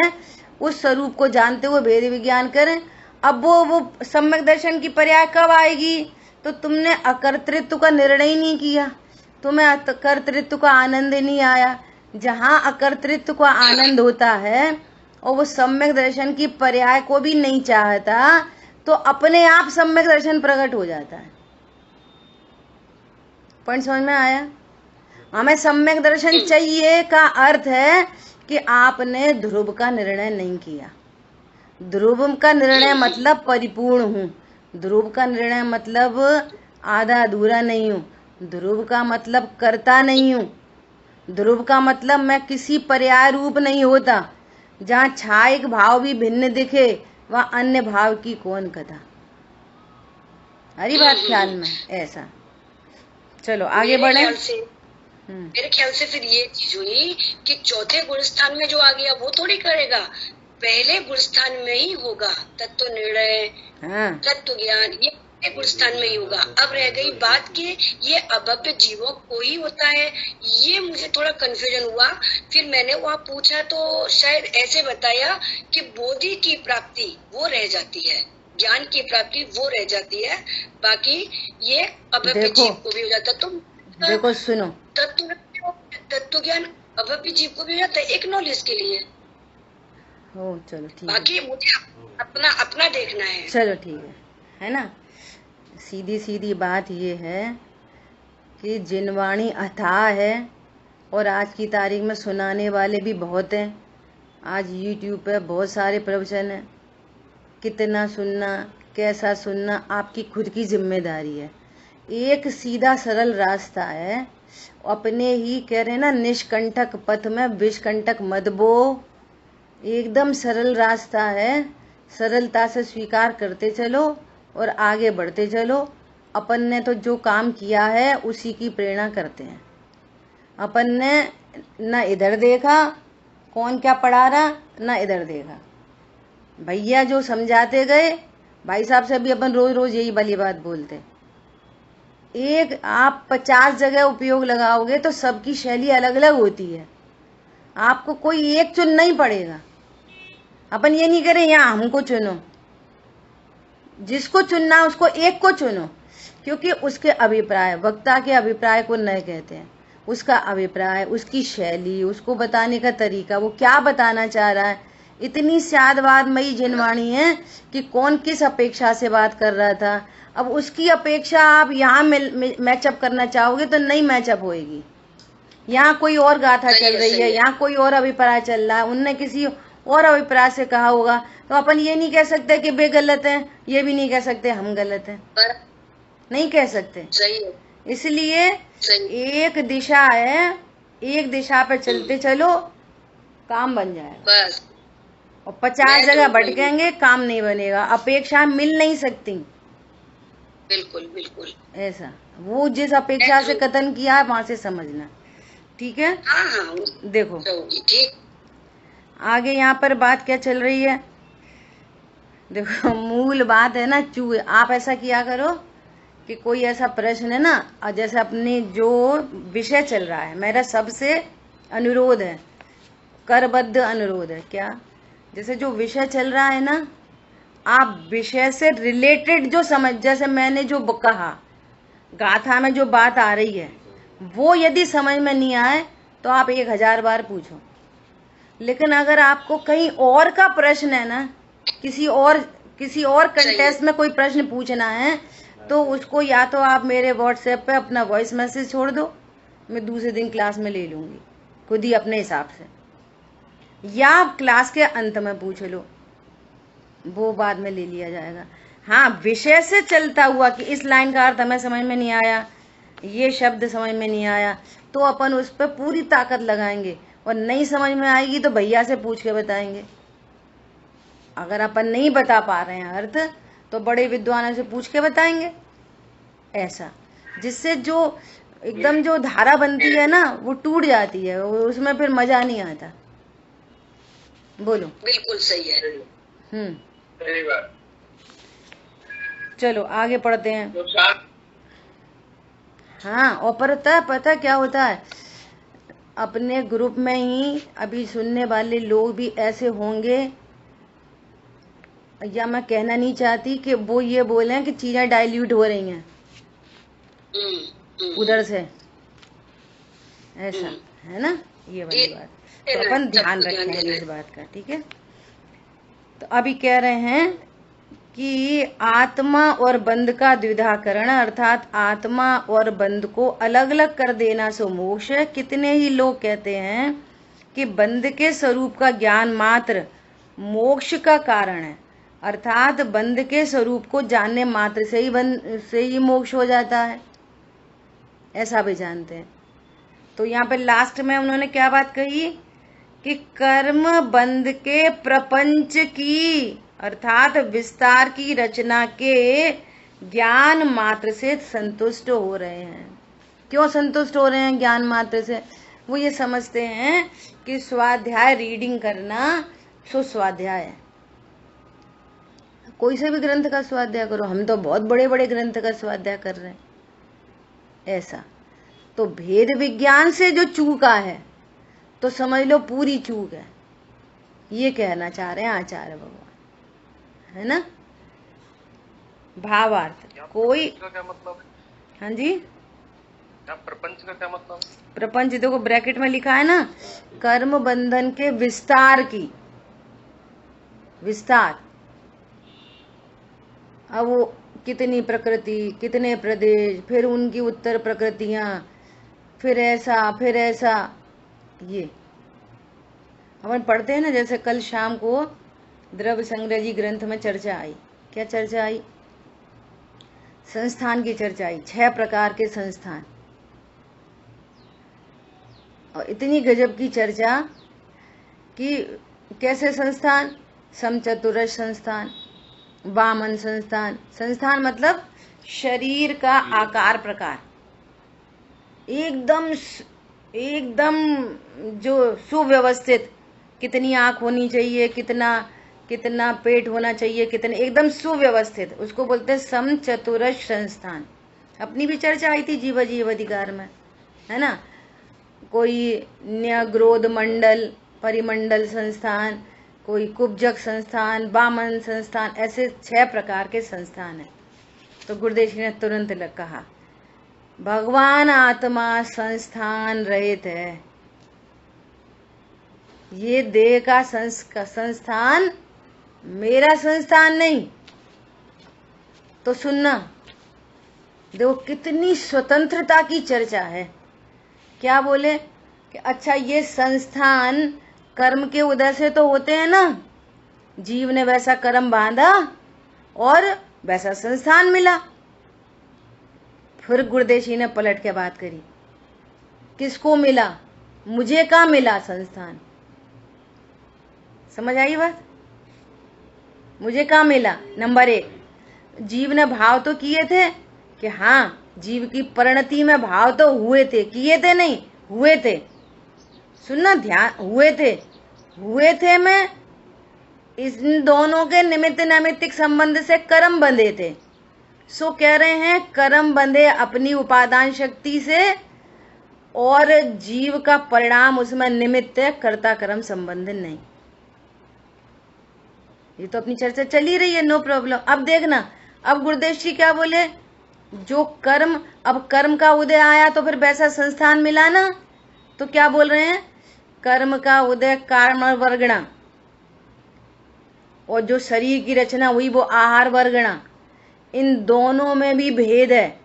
उस स्वरूप को जानते हुए वेद विज्ञान करें। अब वो सम्यक दर्शन की पर्याय कब आएगी, तो तुमने अकर्तृत्व का निर्णय ही नहीं किया, तुम्हें अकर्तृत्व का आनंद ही नहीं आया। जहाँ अकर्तृत्व का आनंद होता है और वो सम्यक दर्शन की पर्याय को भी नहीं चाहता तो अपने आप सम्यक दर्शन प्रकट हो जाता है। पॉइंट समझ में आया। हमें सम्यक दर्शन चाहिए का अर्थ है कि आपने ध्रुव का निर्णय नहीं किया। ध्रुव का निर्णय मतलब परिपूर्ण हूँ, ध्रुव का निर्णय मतलब आधा अधूरा नहीं हूँ, ध्रुव का मतलब करता नहीं हूँ, ध्रुव का मतलब मैं किसी पर्याय रूप नहीं होता। जहाँ छायक भाव भी भिन्न दिखे वहाँ अन्य भाव की कौन कथा। हरी बात ख्याल में ऐसा। चलो आगे बढ़े। मेरे ख्याल से फिर ये चीज हुई कि चौथे गुण स्थान में जो आ गया वो थोड़ी करेगा, पहले गुण स्थान में ही होगा तत्व निर्णय, तत्व ज्ञान, ये गुण स्थान में ही होगा। अब रह गई बात कि ये अभव्य जीवों को ही होता है, ये मुझे थोड़ा कंफ्यूजन हुआ। फिर मैंने वहाँ पूछा तो शायद ऐसे बताया कि बोधि की प्राप्ति वो रह जाती है, ज्ञान की प्राप्ति वो रह जाती है, बाकी ये अभव्य जीव को भी हो जाता। तो देखो सुनो, तत्व ज्ञान अभव्य जीव को भी हो जाता है एक नॉलेज के लिए। हो चलो ठीक, बाकी मुझे अपना देखना है। चलो ठीक है ना। सीधी सीधी बात ये है कि जिनवाणी अथाह है और आज की तारीख में सुनाने वाले भी बहुत हैं। आज यूट्यूब पे बहुत सारे प्रवचन हैं, कितना सुनना कैसा सुनना आपकी खुद की जिम्मेदारी है। एक सीधा सरल रास्ता है, अपने ही कह रहे ना निष्कंटक पथ में विषकंटक मत बो, एकदम सरल रास्ता है। सरलता से स्वीकार करते चलो और आगे बढ़ते चलो अपन ने तो जो काम किया है उसी की प्रेरणा करते हैं। अपन ने न इधर देखा कौन क्या पढ़ा रहा, न इधर देखा। भैया जो समझाते गए, भाई साहब से भी अपन रोज रोज यही वाली बात बोलते। एक आप 50 जगह उपयोग लगाओगे तो सबकी शैली अलग अलग होती है, आपको कोई एक चुनना ही पड़ेगा। अपन ये नहीं करें यहाँ हमको चुनो, जिसको चुनना उसको एक को चुनो, क्योंकि उसके अभिप्राय, वक्ता के अभिप्राय को नहीं कहते हैं, उसका अभिप्राय, उसकी शैली, उसको बताने का तरीका, वो क्या बताना चाह रहा है। इतनी स्यादवादमयी जिनवाणी है कि कौन किस अपेक्षा से बात कर रहा था, अब उसकी अपेक्षा आप यहाँ मैचअप करना चाहोगे तो नहीं मैचअप होएगी। यहाँ कोई और गाथा चल रही है, यहाँ कोई और अभिप्राय चल रहा है, उनने किसी और अभिप्राय से कहा होगा, तो अपन ये नहीं कह सकते कि वे गलत है, ये भी नहीं कह सकते हम गलत हैं, नहीं कह सकते। इसलिए एक दिशा है, एक दिशा पे चलते चलो, काम बन जाएगा। और 50 जगह भटकेंगे, काम नहीं बनेगा, अपेक्षा मिल नहीं सकती। बिल्कुल बिल्कुल ऐसा, वो जिस अपेक्षा से कथन किया है वहां से समझना, ठीक है। हाँ, देखो ठीक। आगे यहाँ पर बात क्या चल रही है, देखो मूल बात है ना चूहे। आप ऐसा किया करो कि कोई ऐसा प्रश्न है ना, और जैसे अपने जो विषय चल रहा है, मेरा सबसे अनुरोध है, करबद्ध अनुरोध है, क्या, जैसे जो विषय चल रहा है ना, आप विषय से रिलेटेड जो समझ, जैसे मैंने जो कहा, गाथा में जो बात आ रही है, वो यदि समझ में नहीं आए तो आप 1000 बार पूछो। लेकिन अगर आपको कहीं और का प्रश्न है ना, किसी और कंटेस्ट में कोई प्रश्न पूछना है, तो उसको या तो आप मेरे व्हाट्सएप पे अपना वॉइस मैसेज छोड़ दो, मैं दूसरे दिन क्लास में ले लूंगी खुद ही अपने हिसाब से, या क्लास के अंत में पूछ लो, वो बाद में ले लिया जाएगा। हाँ, विषय से चलता हुआ कि इस लाइन का अर्थ हमें समझ में नहीं आया, ये शब्द समझ में नहीं आया, तो अपन उस पर पूरी ताकत लगाएंगे, और नहीं समझ में आएगी तो भैया से पूछ के बताएंगे। अगर अपन नहीं बता पा रहे हैं अर्थ, तो बड़े विद्वानों से पूछ के बताएंगे, ऐसा, जिससे जो एकदम जो धारा बनती है ना, वो टूट जाती है, उसमें फिर मजा नहीं आता। बोलो। बिल्कुल सही है। सही बात। चलो आगे पढ़ते हैं। हाँ, और पता क्या होता है, अपने ग्रुप में ही अभी सुनने वाले लोग भी ऐसे होंगे, या मैं कहना नहीं चाहती कि वो ये बोले कि चीजें डाइल्यूट हो रही हैं उधर से, ऐसा है ना, ये वाली बात, तो अपन ध्यान रखेंगे इस बात का, ठीक है। तो अभी कह रहे हैं कि आत्मा और बंध का द्विधाकरण, अर्थात आत्मा और बंध को अलग अलग कर देना सो मोक्ष है। कितने ही लोग कहते हैं कि बंध के स्वरूप का ज्ञान मात्र मोक्ष का कारण है, अर्थात बंध के स्वरूप को जानने मात्र से ही मोक्ष हो जाता है, ऐसा भी जानते हैं। तो यहाँ पे लास्ट में उन्होंने क्या बात कही कि कर्म बंध के प्रपंच की, अर्थात विस्तार की रचना के ज्ञान मात्र से संतुष्ट हो रहे हैं। क्यों संतुष्ट हो रहे हैं ज्ञान मात्र से? वो ये समझते हैं कि स्वाध्याय, रीडिंग करना सो स्वाध्याय है। कोई से भी ग्रंथ का स्वाध्याय करो, हम तो बहुत बड़े बड़े ग्रंथ का स्वाध्याय कर रहे हैं, ऐसा। तो भेद विज्ञान से जो चूका है तो समझ लो पूरी चूक है, ये कहना चाह रहे हैं आचार्य भगवान, है ना। भावार्थ कोई क्या मतलब? हाँ जी, प्रपंच का क्या मतलब? प्रपंच देखो ब्रैकेट में लिखा है ना, कर्म बंधन के विस्तार की, विस्तार। अब वो कितनी प्रकृति, कितने प्रदेश, फिर उनकी उत्तर प्रकृतियां, फिर ऐसा ये अपन पढ़ते हैं ना। जैसे कल शाम को द्रव्य संग्रह जी ग्रंथ में चर्चा आई, क्या चर्चा आई? संस्थान की चर्चा आई, 6 प्रकार के संस्थान, और इतनी गजब की चर्चा कि कैसे संस्थान, समचतुरस्र संस्थान, वामन संस्थान, संस्थान मतलब शरीर का आकार प्रकार एकदम एकदम जो सुव्यवस्थित, कितनी आंख होनी चाहिए, कितना कितना पेट होना चाहिए, कितने एकदम सुव्यवस्थित, उसको बोलते हैं समचतुरस्र संस्थान। अपनी भी चर्चा आई थी जीव जीव अधिकार में, है ना। कोई न्यग्रोध मंडल परिमंडल संस्थान, कोई कुब्जक संस्थान, वामन संस्थान, ऐसे 6 प्रकार के संस्थान है। तो गुरुदेव जी ने तुरंत कहा भगवान आत्मा संस्थान रहित है, ये देह का संस्थान मेरा संस्थान नहीं। तो सुनना, देखो कितनी स्वतंत्रता की चर्चा है। क्या बोले कि अच्छा ये संस्थान कर्म के उदय से तो होते हैं ना, जीव ने वैसा कर्म बांधा और वैसा संस्थान मिला। फिर गुरुदेव जी ने पलट के बात करी, किसको मिला? मुझे कहाँ मिला संस्थान? समझ आई बात? मुझे कहाँ मिला? नंबर 1, जीव ने भाव तो किए थे कि हाँ, जीव की परिणति में भाव तो हुए थे, किए थे नहीं, हुए थे। सुनना ध्यान, हुए थे में इन दोनों के निमित्त नैमित्तिक संबंध से कर्म बंधे थे। सो कह रहे हैं कर्म बंधे अपनी उपादान शक्ति से और जीव का परिणाम उसमें निमित्त है, कर्ता कर्म संबंध नहीं। ये तो अपनी चर्चा चली रही है, नो प्रॉब्लम। अब देखना, अब गुरुदेव जी क्या बोले, जो कर्म, अब कर्म का उदय आया तो फिर वैसा संस्थान मिला ना। तो क्या बोल रहे हैं, कर्म का उदय कारण वर्गणा, और जो शरीर की रचना हुई वो आहार वर्गणा, इन दोनों में भी भेद है।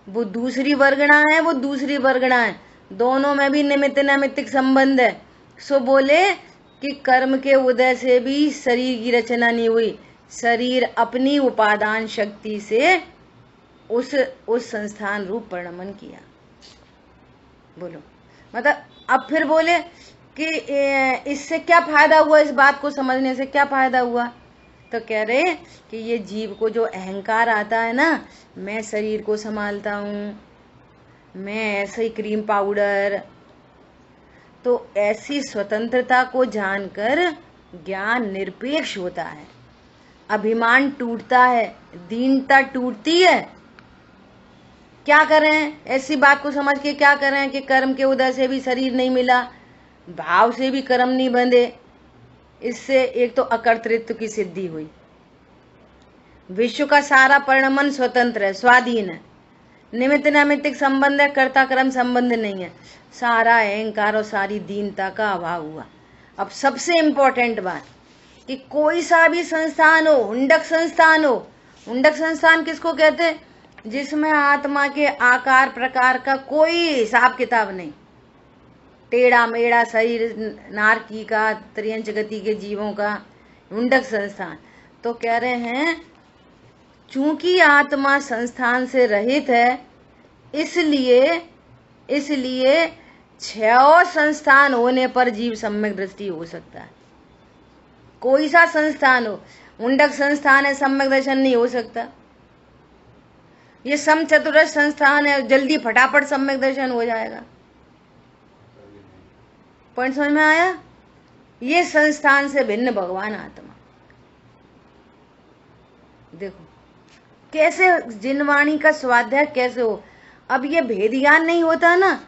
वो दूसरी वर्गणा है, वो दूसरी वर्गणा है, दोनों में भी निमित्त नैमित्तिक संबंध है। सो बोले कि कर्म के उदय से भी शरीर की रचना नहीं हुई, शरीर अपनी उपादान शक्ति से उस संस्थान रूप परिणमन किया। बोलो, मतलब अब फिर बोले कि इससे क्या फायदा हुआ, इस बात को समझने से क्या फायदा हुआ? तो कह रहे कि ये जीव को जो अहंकार आता है ना, मैं शरीर को संभालता हूँ, मैं ऐसे ही क्रीम पाउडर, तो ऐसी स्वतंत्रता को जानकर ज्ञान निरपेक्ष होता है, अभिमान टूटता है, दीनता टूटती है। क्या करें, ऐसी बात को समझ के क्या करें कि कर्म के उदय से भी शरीर नहीं मिला, भाव से भी कर्म नहीं बंधे, इससे एक तो अकर्तृत्व की सिद्धि हुई। विश्व का सारा परिणमन स्वतंत्र है, स्वाधीन है, निमित्त नैमित्तिक संबंध है, कर्ता कर्म संबंध नहीं है। सारा अहंकार और सारी दीनता का अभाव हुआ। अब सबसे इम्पोर्टेंट बात कि कोई सा भी संस्थान हो, हुंडक संस्थान हो, हुंडक संस्थान किसको कहते हैं? जिसमें आत्मा के आकार प्रकार का कोई हिसाब किताब नहीं, टेढ़ा मेढ़ा शरीर, नारकी का, त्रियंच गति के जीवों का हुंडक संस्थान। तो कह रहे हैं चूंकि आत्मा संस्थान से रहित है, इसलिए 6 संस्थान होने पर जीव सम्यक दृष्टि हो सकता है। कोई सा संस्थान हो, हुंडक संस्थान है, सम्यक दर्शन नहीं हो सकता। ये समचतुरस्र संस्थान है, जल्दी फटाफट सम्यक दर्शन हो जाएगा। पॉइंट समझ में आया? ये संस्थान से भिन्न भगवान आत्मा। देखो कैसे जिनवाणी का स्वाध्याय कैसे हो। अब ये भेद ज्ञान नहीं होता ना,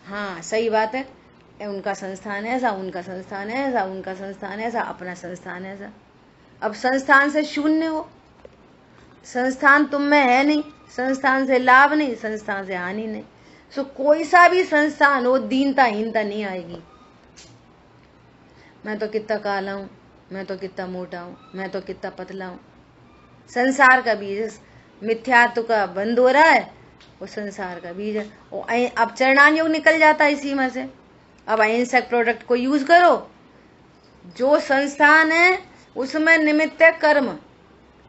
हाँ सही बात है, उनका संस्थान है ऐसा, उनका संस्थान है ऐसा, उनका संस्थान है ऐसा, अपना संस्थान है ऐसा। अब संस्थान से शून्य हो, संस्थान तुम में है नहीं, संस्थान से लाभ नहीं, संस्थान से हानि नहीं। सो कोई सा भी संस्थान हो, दीनता हीनता नहीं आएगी। मैं तो कितना काला हूँ, मैं तो कितना मोटा हूँ, मैं तो कितना पतला हूँ। संसार का बीज मिथ्यात्व का बंद हो रहा है, वो संसार का बीज है। अब चरणान योग निकल जाता है इसी में से। अब अहिंसक प्रोडक्ट को यूज करो, जो संस्थान है उसमें निमित्त है कर्म,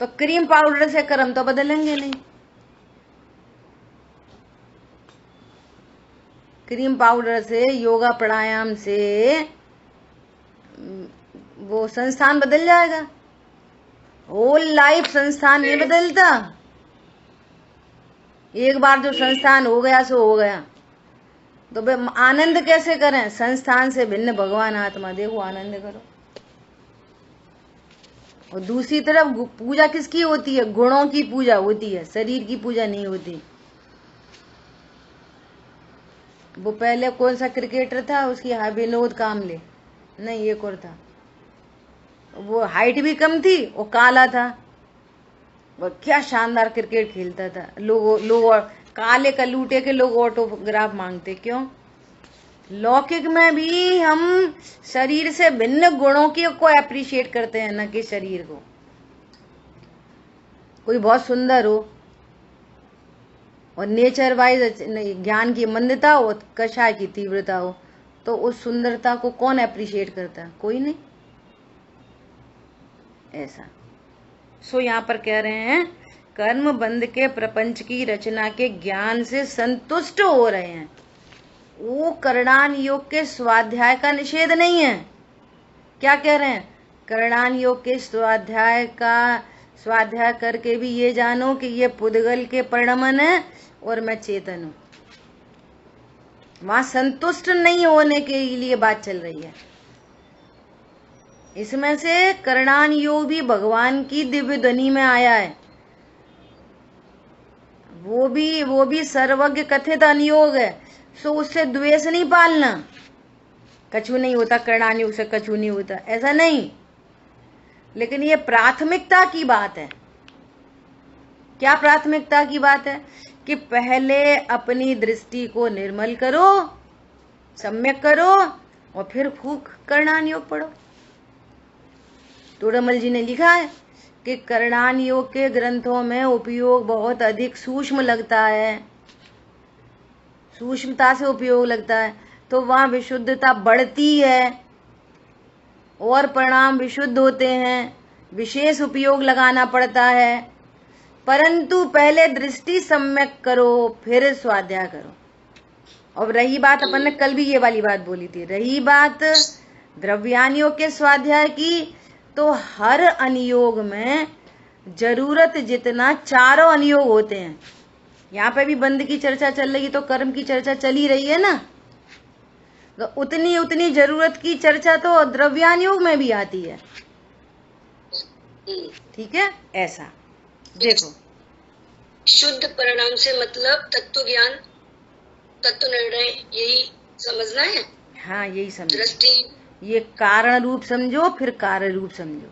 तो क्रीम पाउडर से कर्म तो बदलेंगे नहीं। क्रीम पाउडर से, योगा प्राणायाम से वो संस्थान बदल जाएगा, होल लाइफ संस्थान नहीं बदलता। एक बार जो संस्थान हो गया सो हो गया। तो बे आनंद कैसे करें? संस्थान से भिन्न भगवान आत्मा, देखो आनंद करो। और दूसरी तरफ पूजा किसकी होती है? गुणों की पूजा होती है, शरीर की पूजा नहीं होती। वो पहले कौन सा क्रिकेटर था, उसकी विनोद कामले, नहीं एक और था, वो हाइट भी कम थी और काला था। वो क्या शानदार क्रिकेट खेलता था। लोग काले कलूटे के लोग ऑटोग्राफ मांगते, क्यों? लौकिक में भी हम शरीर से भिन्न गुणों को अप्रिशिएट करते हैं, न कि शरीर को। कोई बहुत सुंदर हो और नेचर वाइज ज्ञान की मंदता हो, कषाय की तीव्रता हो, तो उस सुंदरता को कौन अप्रिशिएट करता है? कोई नहीं। ऐसा सो यहाँ पर कह रहे हैं कर्म बंध के प्रपंच की रचना के ज्ञान से संतुष्ट हो रहे हैं। वो करणान योग के स्वाध्याय का निषेध नहीं है। क्या कह रहे हैं? करणान योग के स्वाध्याय करके भी ये जानो कि ये पुद्गल के परिणमन है और मैं चेतन हूं। वहां संतुष्ट नहीं होने के लिए बात चल रही है। इसमें से करणान योग भी भगवान की दिव्य ध्वनि में आया है। वो भी सर्वज्ञ कथित अनुयोग है। सो उससे द्वेष नहीं पालना। कछु नहीं होता करणान योग से, कछु नहीं होता, ऐसा नहीं। लेकिन ये प्राथमिकता की बात है। क्या प्राथमिकता की बात है? कि पहले अपनी दृष्टि को निर्मल करो, सम्यक करो, और फिर खूब करणान योग पढ़ो। तोड़मल जी ने लिखा है कि करणान योग के ग्रंथों में उपयोग बहुत अधिक सूक्ष्म लगता है, सूक्ष्मता से उपयोग लगता है, तो वहां विशुद्धता बढ़ती है और परिणाम विशुद्ध होते हैं। विशेष उपयोग लगाना पड़ता है, परंतु पहले दृष्टि सम्यक करो, फिर स्वाध्याय करो। और रही बात, अपन ने कल भी ये वाली बात बोली थी, रही बात द्रव्यान योग के स्वाध्याय की, तो हर अनुयोग में जरूरत जितना चारों अनुयोग होते हैं। यहाँ पे भी बंध की चर्चा चल रही, तो कर्म की चर्चा चल ही रही है ना। तो उतनी उतनी जरूरत की चर्चा तो द्रव्यान योग में भी आती है। ठीक है, ऐसा देखो। शुद्ध परिणाम से मतलब तत्व ज्ञान, तत्व निर्णय, यही समझना है। हाँ, यही समझो। दृष्टि, ये कारण रूप समझो, फिर कार्य रूप समझो।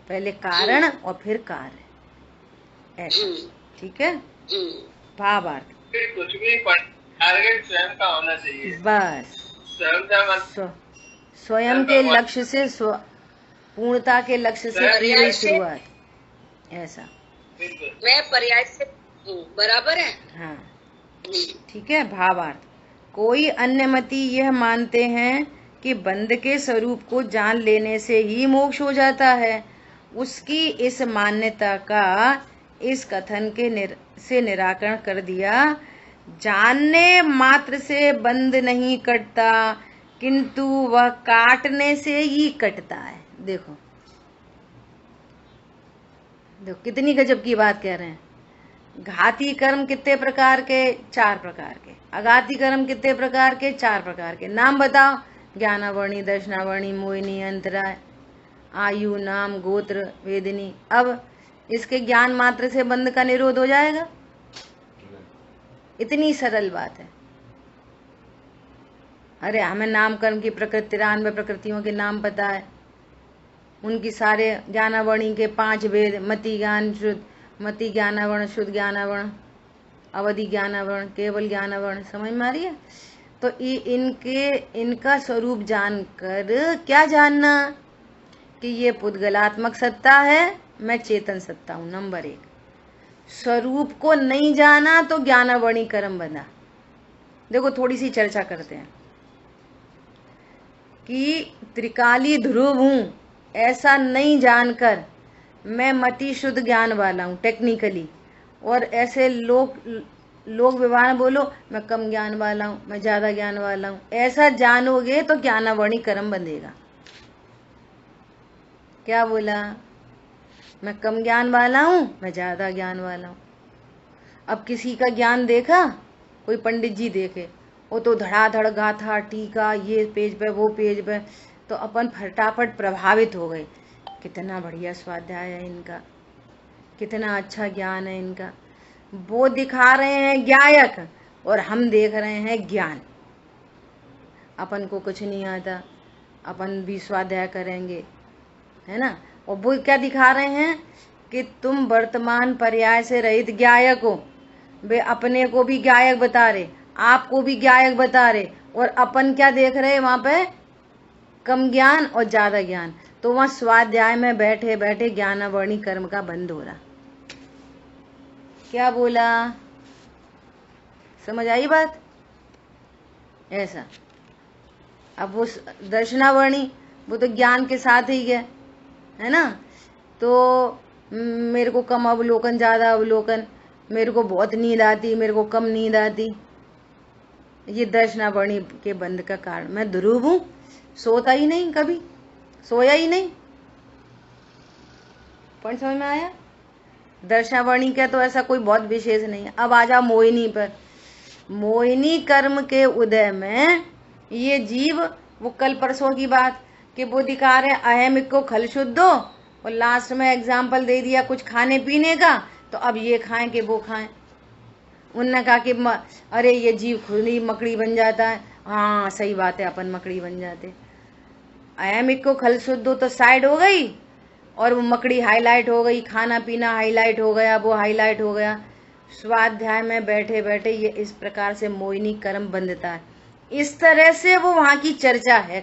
पहले कारण और फिर कार्य, ऐसा। ठीक है, भावार्थ। कुछ भी टारगेट स्वयं का होना चाहिए। बस स्वयं के लक्ष्य से पूर्णता के लक्ष्य से की गई शुरुआत, ऐसा। मैं पर्याय से बराबर है। हाँ, ठीक है। भावार्थ। कोई अन्य मती यह मानते हैं कि बंध के स्वरूप को जान लेने से ही मोक्ष हो जाता है। उसकी इस मान्यता का इस कथन से निराकरण कर दिया। जानने मात्र से बंध नहीं कटता, किंतु वह काटने से ही कटता है। देखो कितनी गजब की बात कह रहे हैं। घाती कर्म कितने प्रकार के? 4 प्रकार के। अघाती कर्म कितने प्रकार के? 4 प्रकार के। नाम बताओ। ज्ञानावर्णी, दर्शनावर्णी, मोहिनी, अंतराय, आयु, नाम, गोत्र, वेदिनी। अब इसके ज्ञान मात्र से बंध का निरोध हो जाएगा? इतनी सरल बात है। अरे हमें नाम कर्म की प्रकृति, 93 प्रकृतियों के नाम पता है, उनकी सारे ज्ञानावर्णी के 5 भेद, मति ज्ञान शुद्ध, मति ज्ञानावर्ण, शुद्ध ज्ञानावर्ण, अवधि ज्ञानावर्ण, केवल ज्ञानावर्ण। समझ में आ रही है? तो इनका स्वरूप जानकर क्या जानना? कि ये पुद्गलात्मक सत्ता है, मैं चेतन सत्ता हूं। नंबर 1। स्वरूप को नहीं जाना तो ज्ञानावर्णी कर्म बना। देखो थोड़ी सी चर्चा करते हैं कि त्रिकाली ध्रुव हूं ऐसा नहीं जानकर मैं मति शुद्ध ज्ञान वाला हूं टेक्निकली, और ऐसे लोग व्यवहार में बोलो मैं कम ज्ञान वाला हूं, मैं ज्यादा ज्ञान वाला हूं, ऐसा जानोगे तो ज्ञानावर्णी कर्म बंधेगा। क्या बोला? मैं कम ज्ञान वाला हूं, मैं ज्यादा ज्ञान वाला हूं। अब किसी का ज्ञान देखा, कोई पंडित जी देखे, वो तो धड़ाधड़ गाथा टीका, ये पेज पे वो पेज पे, तो अपन फटाफट प्रभावित हो गए। कितना बढ़िया स्वाध्याय है इनका, कितना अच्छा ज्ञान है इनका। वो दिखा रहे हैं गायक और हम देख रहे हैं ज्ञान। अपन को कुछ नहीं आता, अपन भी स्वाध्याय करेंगे, है ना। और वो क्या दिखा रहे हैं कि तुम वर्तमान पर्याय से रहित गायक हो। वे अपने को भी गायक बता रहे, आपको भी गायक बता रहे, और अपन क्या देख रहे वहां पे, कम ज्ञान और ज्यादा ज्ञान। तो वहां स्वाध्याय में बैठे बैठे ज्ञानावर्णी कर्म का बंद हो रहा। क्या बोला, समझ आई बात? ऐसा। अब वो दर्शनावर्णी, वो तो ज्ञान के साथ ही है ना। तो मेरे को कम अवलोकन, ज्यादा अवलोकन, मेरे को बहुत नींद आती, मेरे को कम नींद आती, ये दर्शनावर्णी के बंद का कारण। मैं ध्रुव हूं, सोता ही नहीं, कभी सोया ही नहीं। पॉइंट समझ में आया? दर्शनावर्णी का तो ऐसा कोई बहुत विशेष नहीं है। अब आ जाओ मोहिनी पर। मोहिनी कर्म के उदय में ये जीव, वो कल परसों की बात कि वो दिखा रहे अहमिक को खल शुद्धो, और लास्ट में एग्जाम्पल दे दिया कुछ खाने पीने का, तो अब ये खाएं कि वो खाएं। उनने कहा कि अरे ये जीव खुद ही मकड़ी बन जाता है। हाँ सही बात है, अपन मकड़ी बन जाते। अहमिक को खल शुद्धो तो साइड हो गई, और वो मकड़ी हाईलाइट हो गई, खाना पीना हाईलाइट हो गया, वो हाईलाइट हो गया। स्वाध्याय में बैठे बैठे ये इस प्रकार से मोहिनी कर्म बंधता है। इस तरह से वो वहां की चर्चा है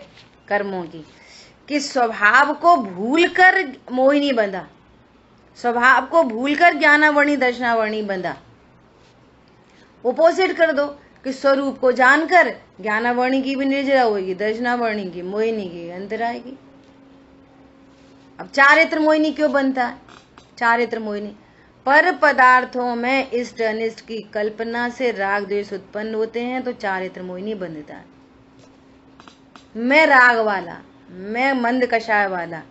कर्मों की, कि स्वभाव को भूलकर मोहिनी बंधा, स्वभाव को भूलकर ज्ञानावर्णी दर्शनावर्णी बंधा। अपोजिट कर दो कि स्वरूप को जानकर ज्ञानावर्णी की भी निर्जरा होगी, दर्शनावर्णी की, मोहिनी की अंतर आएगी। अब चारित्र मोहिनी क्यों बनता है? चारित्र मोहिनी, पर पदार्थों में इष्ट अनिष्ट की कल्पना से राग द्वेष उत्पन्न होते हैं, तो चारित्र मोहिनी बनता है। मैं राग वाला, मैं मंद कषाय वाला।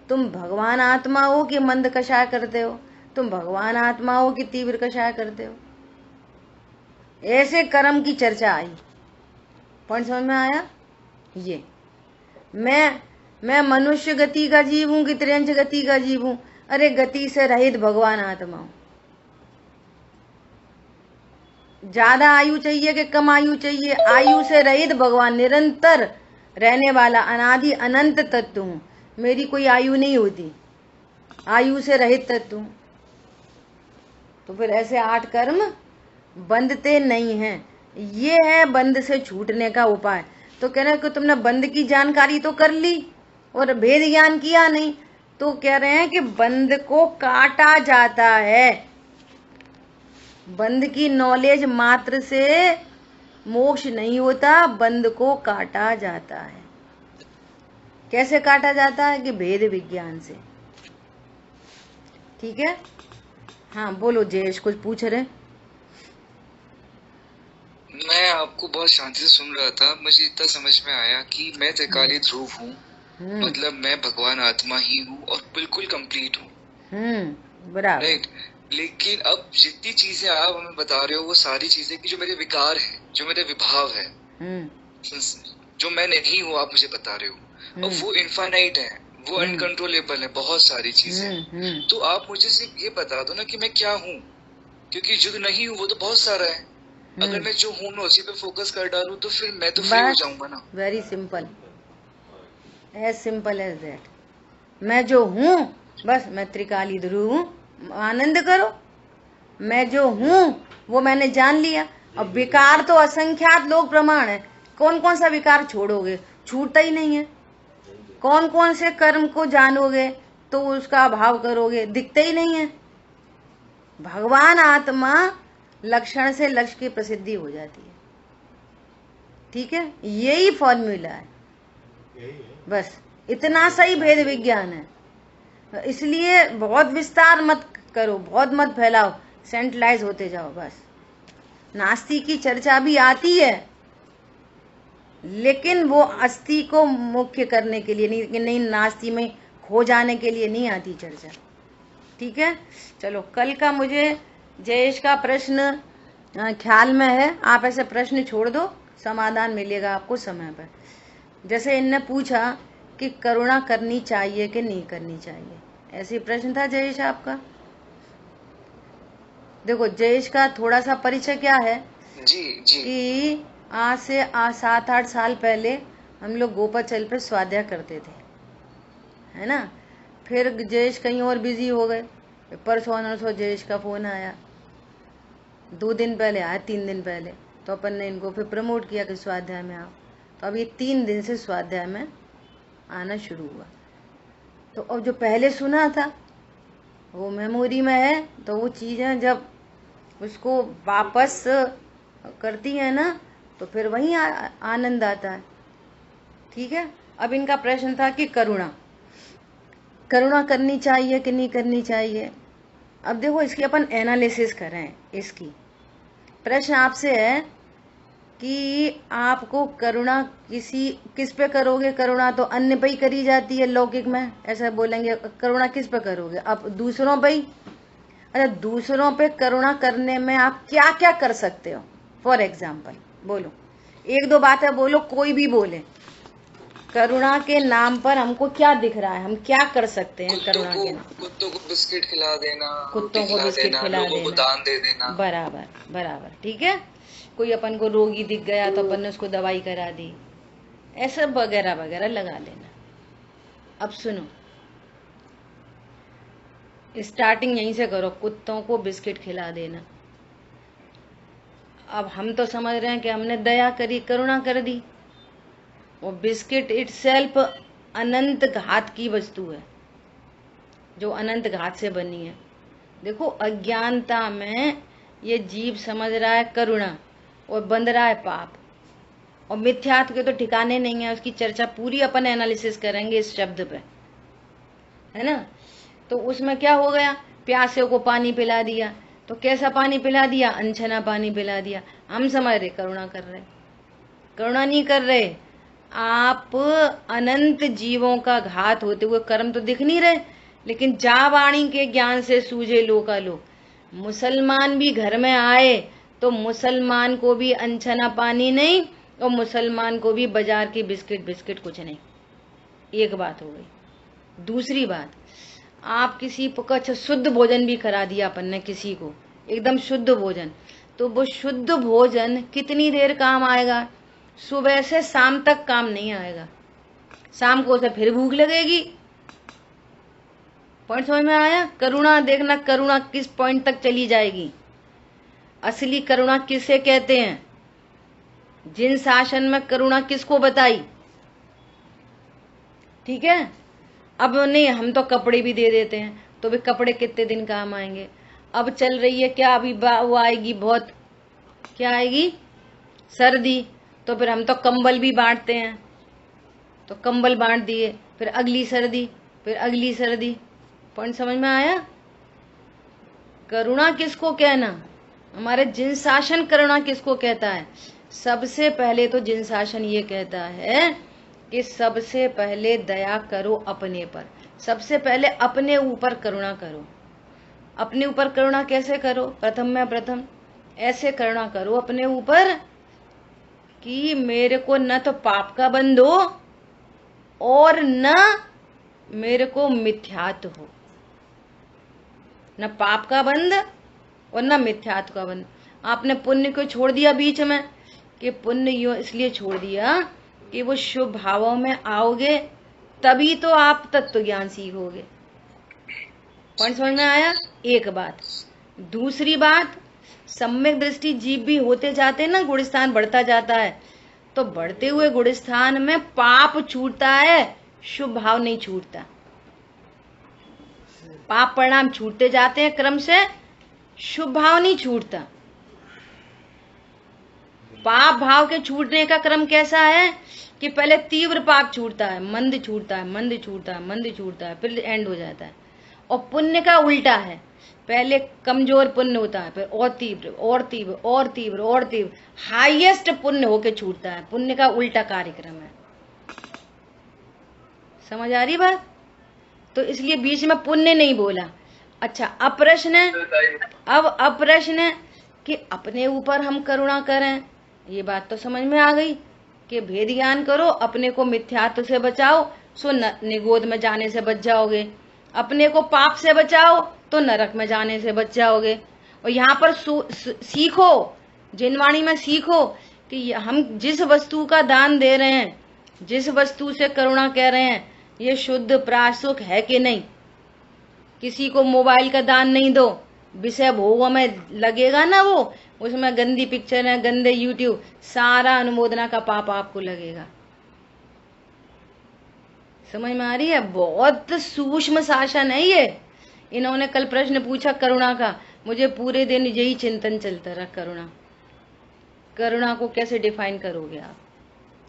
तुम भगवान आत्मा हो कि मंद कषाय करते हो? तुम भगवान आत्मा हो कि तीव्र कषाय करते हो? ऐसे कर्म की चर्चा आई। पॉइंट समझ में आया? ये मैं मनुष्य गति का जीव हूं कि त्रियंच गति का जीव हूं? अरे गति से रहित भगवान आत्मा हूं। ज्यादा आयु चाहिए कि कम आयु चाहिए? आयु से रहित भगवान, निरंतर रहने वाला अनादि अनंत तत्व हूं। मेरी कोई आयु नहीं होती, आयु से रहित तत्व हूं। तो फिर ऐसे 8 कर्म बंधते नहीं हैं। ये है बंध से छूटने का उपाय। तो कह रहे हैं कि तुमने बंध की जानकारी तो कर ली और भेद ज्ञान किया नहीं, तो कह रहे हैं कि बंध को काटा जाता है। बंध की नॉलेज मात्र से मोक्ष नहीं होता, बंध को काटा जाता है। कैसे काटा जाता है? कि भेद विज्ञान से। ठीक है, हाँ बोलो जयेश, कुछ पूछ रहे? मैं आपको बहुत शांति से सुन रहा था। मुझे इतना समझ में आया कि मैं त्रिकाली ध्रुव हूँ, मतलब मैं भगवान आत्मा ही हूँ और बिल्कुल कंप्लीट हूँ। बराबर। राइट। लेकिन अब जितनी चीजें आप हमें बता रहे हो, वो सारी चीजें की जो मेरे विकार है, जो मेरे विभाव है, जो मैं नहीं हूँ, आप मुझे बता रहे हो, और वो इनफाइनाइट है, वो अनकंट्रोलेबल है, बहुत सारी चीजें। तो आप मुझे सिर्फ ये बता दो ना कि मैं क्या हूँ, क्योंकि जो नहीं हूँ वो तो बहुत सारा है। अगर मैं जो हूँ मैं उसी पे फोकस कर डालूं तो फिर मैं तो फ्री हो जाऊंगा ना। Very simple, as simple as that. मैं जो हूँ, बस मैं त्रिकाली ध्रुव हूँ, आनंद करो। मैं जो हूँ वो मैंने जान लिया। अब विकार तो असंख्यात लोग प्रमाण है। कौन कौन सा विकार छोड़ोगे? छूटता ही नहीं है। कौन कौन से कर्म को जानोगे तो उसका अभाव करोगे? दिखते ही नहीं है। भगवान आत्मा लक्षण से लक्ष्य की प्रसिद्धि हो जाती है। ठीक है, यही फॉर्मूला है, बस इतना सही भेद विज्ञान है। इसलिए बहुत विस्तार मत करो, बहुत मत फैलाओ, सेंट्रलाइज होते जाओ। बस नास्ति की चर्चा भी आती है, लेकिन वो अस्थि को मुख्य करने के लिए नहीं, कि नहीं नास्ति में खो जाने के लिए नहीं आती चर्चा। ठीक है, चलो कल का मुझे जयेश का प्रश्न ख्याल में है, आप ऐसे प्रश्न छोड़ दो, समाधान मिलेगा आपको समय पर। जैसे इनने पूछा कि करुणा करनी चाहिए कि नहीं करनी चाहिए, ऐसे प्रश्न था जयेश आपका। देखो जयेश का थोड़ा सा परिचय क्या है जी जी कि आज से 7-8 साल पहले हम लोग गोपाचल पे स्वाध्याय करते थे, है ना। फिर जयेश कहीं और बिजी हो गए। परसों नरसों जयेश का फोन आया, 2 दिन पहले आया, 3 दिन पहले, तो अपन ने इनको फिर प्रमोट किया कि स्वाध्याय में आओ। तो अब ये 3 दिन से स्वाध्याय में आना शुरू हुआ। तो अब जो पहले सुना था वो मेमोरी में है, तो वो चीज़ें जब उसको वापस करती है ना तो फिर वही आनंद आता है। ठीक है। अब इनका प्रश्न था कि करुणा करनी चाहिए कि नहीं करनी चाहिए। अब देखो इसकी अपन एनालिसिस करें। इसकी प्रश्न आपसे है कि आपको करुणा किस पे करोगे। करुणा तो अन्य पे ही करी जाती है लौकिक में, ऐसा बोलेंगे। करुणा किस पे करोगे? अब दूसरों पे ही। अच्छा, दूसरों पे करुणा करने में आप क्या क्या कर सकते हो? फॉर एग्जाम्पल बोलो, 1-2 बातें बोलो, कोई भी बोले। करुणा के नाम पर हमको क्या दिख रहा है, हम क्या कर सकते हैं करुणा के नाम? कुत्तों को बिस्किट खिला देना, कुत्तों को बिस्किट खिला लोगों को दान दे देना। बराबर बराबर, ठीक है। कोई अपन को रोगी दिख गया तो अपन ने उसको दवाई करा दी, ऐसा वगैरह वगैरह लगा लेना। अब सुनो, स्टार्टिंग यहीं से करो, कुत्तों को बिस्किट खिला देना। अब हम तो समझ रहे हैं कि हमने दया करी, करुणा कर दी। वो बिस्किट इटसेल्फ अनंत घात की वस्तु है, जो अनंत घात से बनी है। देखो अज्ञानता में ये जीव समझ रहा है करुणा और बंध रहा है पाप, और मिथ्यात्व के तो ठिकाने नहीं है। उसकी चर्चा पूरी अपन एनालिसिस करेंगे इस शब्द पे, है ना। तो उसमें क्या हो गया, प्यासे को पानी पिला दिया, तो कैसा पानी पिला दिया? अनछना पानी पिला दिया। हम समझ रहे करुणा कर रहे, करुणा नहीं कर रहे। आप अनंत जीवों का घात होते हुए कर्म तो दिख नहीं रहे, लेकिन जा वाणी के ज्ञान से सूझे लोका लो। मुसलमान भी घर में आए तो मुसलमान को भी अनछना पानी नहीं, और मुसलमान को भी बाजार की बिस्किट कुछ नहीं। एक बात हो गई। दूसरी बात, आप किसी को अच्छा शुद्ध भोजन भी करा दिया अपन ने किसी को, एकदम शुद्ध भोजन, तो वो शुद्ध भोजन कितनी देर काम आएगा? सुबह से शाम तक काम नहीं आएगा। शाम को उसे फिर भूख लगेगी। पॉइंट समझ में आया? करुणा देखना, करुणा किस पॉइंट तक चली जाएगी। असली करुणा किसे कहते हैं? जिन शासन में करुणा किसको बताई, ठीक है। अब नहीं, हम तो कपड़े भी दे देते हैं, तो भी कपड़े कितने दिन काम आएंगे? अब चल रही है क्या, अभी वो आएगी बहुत, क्या आएगी? सर्दी, तो फिर हम तो कंबल भी बांटते हैं, तो कंबल बांट दिए, फिर अगली सर्दी, फिर अगली सर्दी। पॉइंट समझ में आया? करुणा किसको कहना, हमारे जिन शासन करुणा किसको कहता है? सबसे पहले तो जिन शासन ये कहता है कि सबसे पहले दया करो अपने पर, सबसे पहले अपने ऊपर करुणा करो। अपने ऊपर करुणा कैसे करो? प्रथम में प्रथम ऐसे करुणा करो अपने ऊपर कि मेरे को न तो पाप का बंध हो और न मेरे को मिथ्यात्व हो, न पाप का बंध और न मिथ्यात्व का बंध। आपने पुण्य को छोड़ दिया बीच में, कि पुण्य यो इसलिए छोड़ दिया कि वो शुभ भावों में आओगे तभी तो आप तत्व ज्ञान सीखोगे। पॉइंट समझ में आया? एक बात। दूसरी बात, सम्यक दृष्टि जीव भी होते जाते ना, गुणस्थान बढ़ता जाता है, तो बढ़ते हुए गुणस्थान में पाप छूटता है, शुभ भाव नहीं छूटता। पाप परिणाम छूटते जाते हैं क्रम से, शुभ भाव नहीं छूटता। पाप भाव के छूटने का क्रम कैसा है कि पहले तीव्र पाप छूटता है, मंद छूटता है, मंद छूटता है, मंद छूटता है, फिर एंड हो जाता है। और पुण्य का उल्टा है, पहले कमजोर पुण्य होता है, फिर और तीव्र और तीव्र और तीव्र और तीव्र, हाईएस्ट पुण्य होके छूटता है। पुण्य का उल्टा कार्यक्रम है। समझ आ रही बात? तो इसलिए बीच में पुण्य नहीं बोला। अच्छा, अब प्रश्न है, अब प्रश्न है कि अपने ऊपर हम करुणा करें। ये बात तो समझ में आ गई कि भेद ज्ञान करो, अपने को मिथ्यात्व से बचाओ, सो निगोद में जाने से बच जाओगे। अपने को पाप से बचाओ तो नरक में जाने से बच जाओगे। और यहाँ पर सीखो, जिनवाणी में सीखो कि हम जिस वस्तु का दान दे रहे हैं, जिस वस्तु से करुणा कह रहे हैं, ये शुद्ध प्रासुक है कि नहीं। किसी को मोबाइल का दान नहीं दो, विषय भोगों में लगेगा ना, वो उसमें गंदी पिक्चर है, गंदे यूट्यूब, सारा अनुमोदना का पाप आपको लगेगा। समझ में आ रही है? बहुत सूक्ष्म शासन है ये। इन्होंने कल प्रश्न पूछा करुणा का, मुझे पूरे दिन यही चिंतन चलता रहा। करुणा, करुणा को कैसे डिफाइन करोगे आप?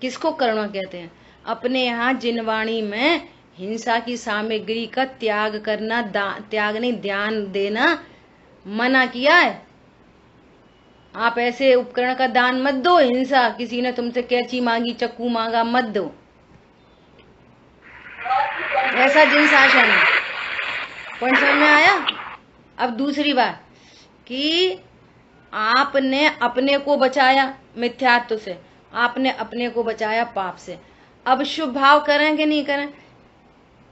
किसको करुणा कहते हैं? अपने यहाँ जिनवाणी में हिंसा की सामग्री का त्याग करना, त्याग नहीं, ध्यान देना मना किया है। आप ऐसे उपकरण का दान मत दो, हिंसा, किसी ने तुमसे कैंची मांगी, चक्कू मांगा, मत दो। ऐसा जिन शासन है। पॉइंट समझ में आया? अब दूसरी बात कि आपने अपने को बचाया मिथ्यात्व से, आपने अपने को बचाया पाप से। अब शुभ भाव करें कि नहीं करें,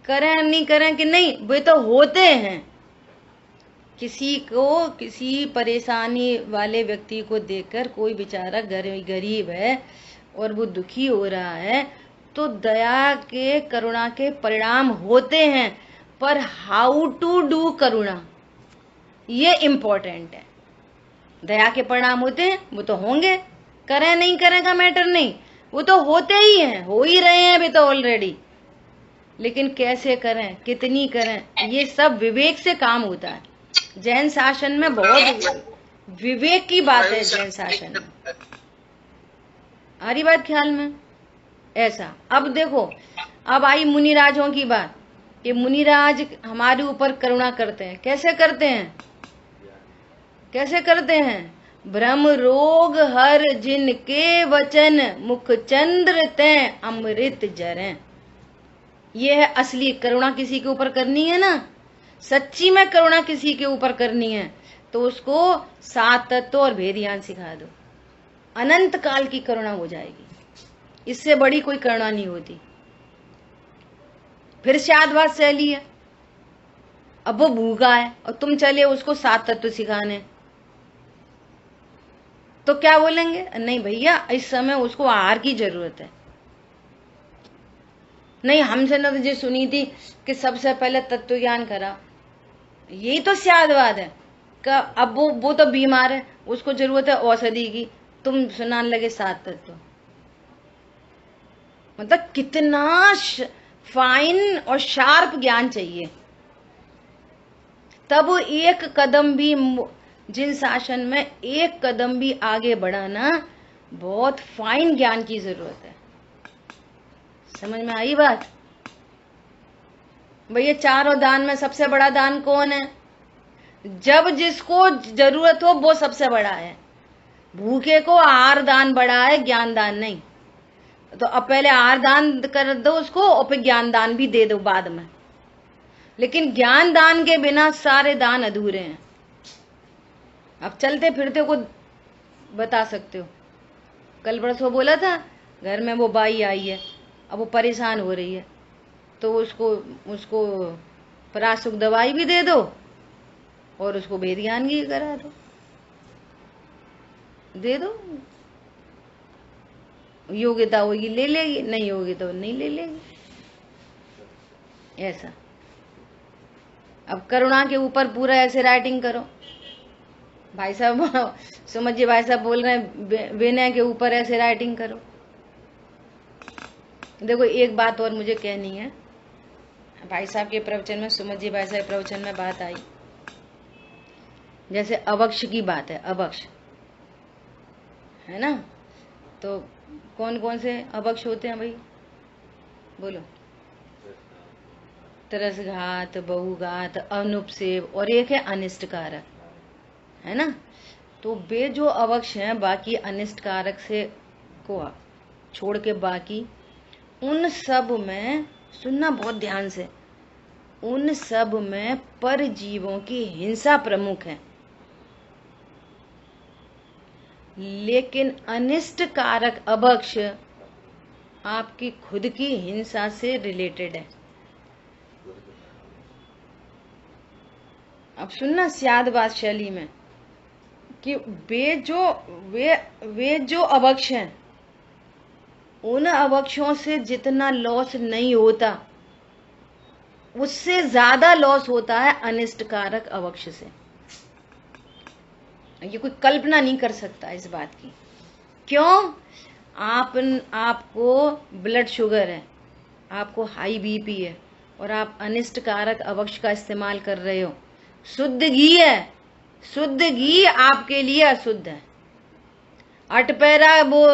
करें नहीं करें कि नहीं, वे तो होते हैं। किसी को, किसी परेशानी वाले व्यक्ति को देखकर, कोई बेचारा गरीब है और वो दुखी हो रहा है, तो दया के, करुणा के परिणाम होते हैं। पर हाउ टू डू करुणा, ये इम्पोर्टेंट है। दया के परिणाम होते हैं, वो तो होंगे, करें नहीं करें का मैटर नहीं, वो तो होते ही हैं, हो ही रहे हैं अभी तो ऑलरेडी। लेकिन कैसे करें, कितनी करें, ये सब विवेक से काम होता है। जैन शासन में बहुत विवेक की बात है। जैन शासन में आ रही बात ख्याल में? ऐसा। अब देखो, अब आई मुनिराजों की बात कि मुनिराज हमारे ऊपर करुणा करते हैं। कैसे करते हैं? कैसे करते हैं? भ्रम रोग हर जिनके वचन, मुख चंद्र तैं अमृत जरें। ये है असली करुणा। किसी के ऊपर करनी है ना, सच्ची में करुणा किसी के ऊपर करनी है, तो उसको 7 तत्व और भेद ज्ञान सिखा दो, अनंत काल की करुणा हो जाएगी। इससे बड़ी कोई करुणा नहीं होती। फिर शादवाद सहेली है, अब वो भूखा है और तुम चले उसको 7 तत्व सिखाने, तो क्या बोलेंगे? नहीं भैया, इस समय उसको आहार की जरूरत है। नहीं, हमसे न तुझे सुनी थी कि सबसे पहले तत्व ज्ञान करा। यही तो शादवाद है का। अब वो तो बीमार है, उसको जरूरत है औषधि की, तुम सुनाने लगे 7 तत्व। मतलब कितना फाइन और शार्प ज्ञान चाहिए। तब एक कदम भी, जिन शासन में एक कदम भी आगे बढ़ाना, बहुत फाइन ज्ञान की जरूरत है। समझ में आई बात? भैया, चारों दान में सबसे बड़ा दान कौन है? जब जिसको जरूरत हो वो सबसे बड़ा है। भूखे को आहार दान बड़ा है, ज्ञान दान नहीं। तो अब पहले आहार दान कर दो उसको और फिर ज्ञान दान भी दे दो बाद में। लेकिन ज्ञान दान के बिना सारे दान अधूरे हैं। अब चलते फिरते को बता सकते हो। कल परसों बोला था, घर में वो बाई आई है, अब वो परेशान हो रही है, तो उसको परासुक दवाई भी दे दो और उसको भेद ज्ञान की करा दो, दे दो। योग्यता होगी ले लेगी, नहीं होगी तो नहीं ले लेगी। ऐसा। अब करुणा के ऊपर पूरा ऐसे राइटिंग करो। भाई साहब, सुमत जी भाई साहब बोल रहे हैं विनय के ऊपर ऐसे राइटिंग करो। देखो, एक बात और मुझे कहनी है। भाई साहब के प्रवचन में, सुमत जी भाई साहब प्रवचन में बात आई, जैसे अवक्ष की बात है। अवक्ष है ना, तो कौन कौन से अवक्ष होते हैं भाई? बोलो। तरसघात, बहुघात, अनुपसेव, और एक है अनिष्टकारक, है ना। तो वे जो अवक्ष हैं, बाकी अनिष्टकारक से को छोड़ के बाकी, उन सब में सुनना बहुत ध्यान से, उन सब में परजीवों की हिंसा प्रमुख है, लेकिन अनिष्ट कारक अभक्ष आपकी खुद की हिंसा से रिलेटेड है। अब सुनना स्याद बात शैली में कि वे जो अभक्ष हैं, उन अभक्षों से जितना लॉस नहीं होता उससे ज्यादा लॉस होता है अनिष्ट कारक अभक्ष से। ये कोई कल्पना नहीं कर सकता इस बात की। क्यों? आपको ब्लड शुगर है, आपको हाई बीपी है और आप अनिष्ट कारक अभक्ष का इस्तेमाल कर रहे हो। शुद्ध घी है, शुद्ध घी आपके लिए अशुद्ध है। अटपैरा वो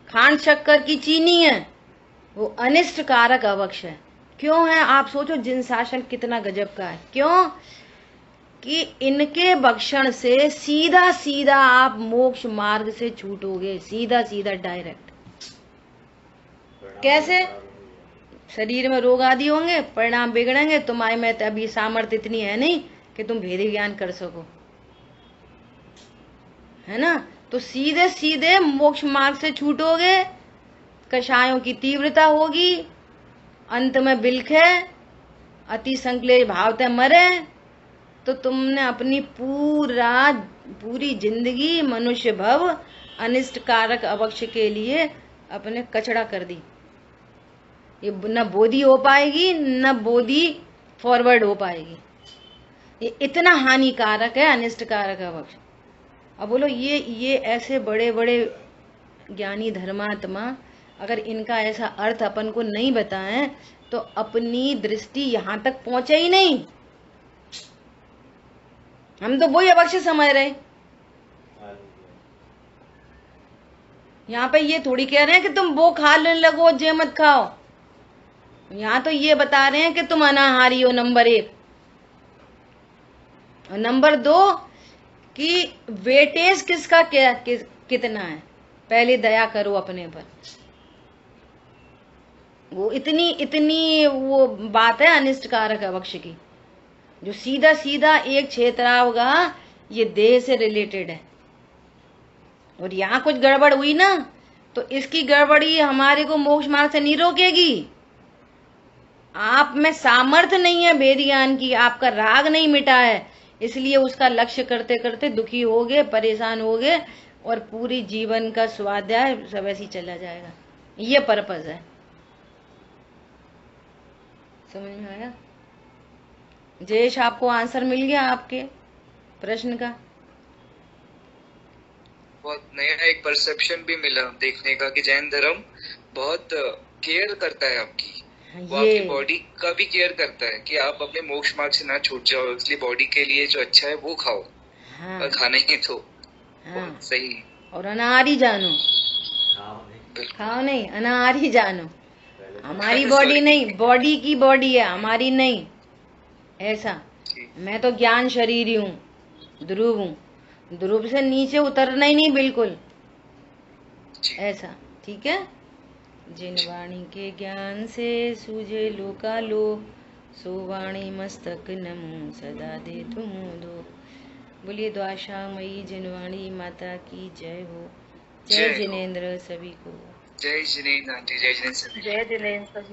खांड शक्कर की चीनी है, वो अनिष्ट कारक अभक्ष है। क्यों है? आप सोचो जिन शासन कितना गजब का है। क्यों कि इनके भक्षण से सीधा सीधा आप मोक्ष मार्ग से छूटोगे, सीधा सीधा डायरेक्ट। कैसे? शरीर में रोग आदि होंगे, परिणाम बिगड़ेंगे, तुम्हारे में अभी सामर्थ्य इतनी है नहीं कि तुम भेद ज्ञान कर सको, है ना। तो सीधे सीधे मोक्ष मार्ग से छूटोगे, कषायों की तीव्रता होगी, अंत में बिलखे, अति संकलेश भावते मरे, तो तुमने अपनी पूरी जिंदगी मनुष्य भव अनिष्ट कारक अभक्ष के लिए अपने कचड़ा कर दी। ये न बोधि हो पाएगी, न बोधि फॉरवर्ड हो पाएगी। ये इतना हानिकारक है अनिष्ट कारक अभक्ष। अब बोलो ये ऐसे बड़े बड़े ज्ञानी धर्मात्मा अगर इनका ऐसा अर्थ अपन को नहीं बताएं तो अपनी दृष्टि यहां तक पहुंचे ही नहीं। हम तो वही अभक्ष समझ रहे। यहाँ पे ये थोड़ी कह रहे हैं कि तुम वो खा लेने लगो, जे मत खाओ। यहाँ तो ये बता रहे हैं कि तुम अनाहारी हो, नंबर 1। और नंबर 2 कि वेटेज किसका कितना है, पहले दया करो अपने पर। वो इतनी वो बात है अनिष्ट कारक अभक्ष की, जो सीधा सीधा एक क्षेत्र होगा, ये देह से रिलेटेड है। और यहाँ कुछ गड़बड़ हुई ना तो इसकी गड़बड़ी हमारे को मोक्ष मार्ग से नहीं रोकेगी। आप में सामर्थ्य नहीं है वेद ज्ञान की, आपका राग नहीं मिटा है, इसलिए उसका लक्ष्य करते करते दुखी होगे, परेशान होगे और पूरी जीवन का स्वाध्याय सब ऐसे ही चला जाएगा। ये पर्पस है। समझ में आया? जयेश, आपको आंसर मिल गया आपके प्रश्न का? बहुत नया एक परसेप्शन भी मिला देखने का कि जैन धर्म बहुत केयर करता है आपकी, वो आपकी बॉडी का भी केयर करता है कि आप अपने मोक्ष मार्ग से ना छूट जाओ, इसलिए बॉडी के लिए जो अच्छा है वो खाओ। हाँ। और खाना ही तो हाँ। सही। और अनाहारी जानो, खाओ नहीं, अनाहारी जानो। हमारी बॉडी नहीं, बॉडी की बॉडी है, हमारी नहीं। ऐसा मैं तो ज्ञान शरीरी हूँ, ध्रुव हूँ, ध्रुव से नीचे उतरना ही नहीं बिल्कुल। ऐसा ठीक है। जिन वाणी के ज्ञान से सूझे लोकालो, सो वाणी मस्तक नमो सदा दे तुम दो। बोलिए द्वाशा मई जिनवाणी माता की जय हो। जय जिनेन्द्र सभी को। जय जिनेन्द्र आंटी, जय जिनेन्द्र सभी। जय जिनेन्द्र सभी।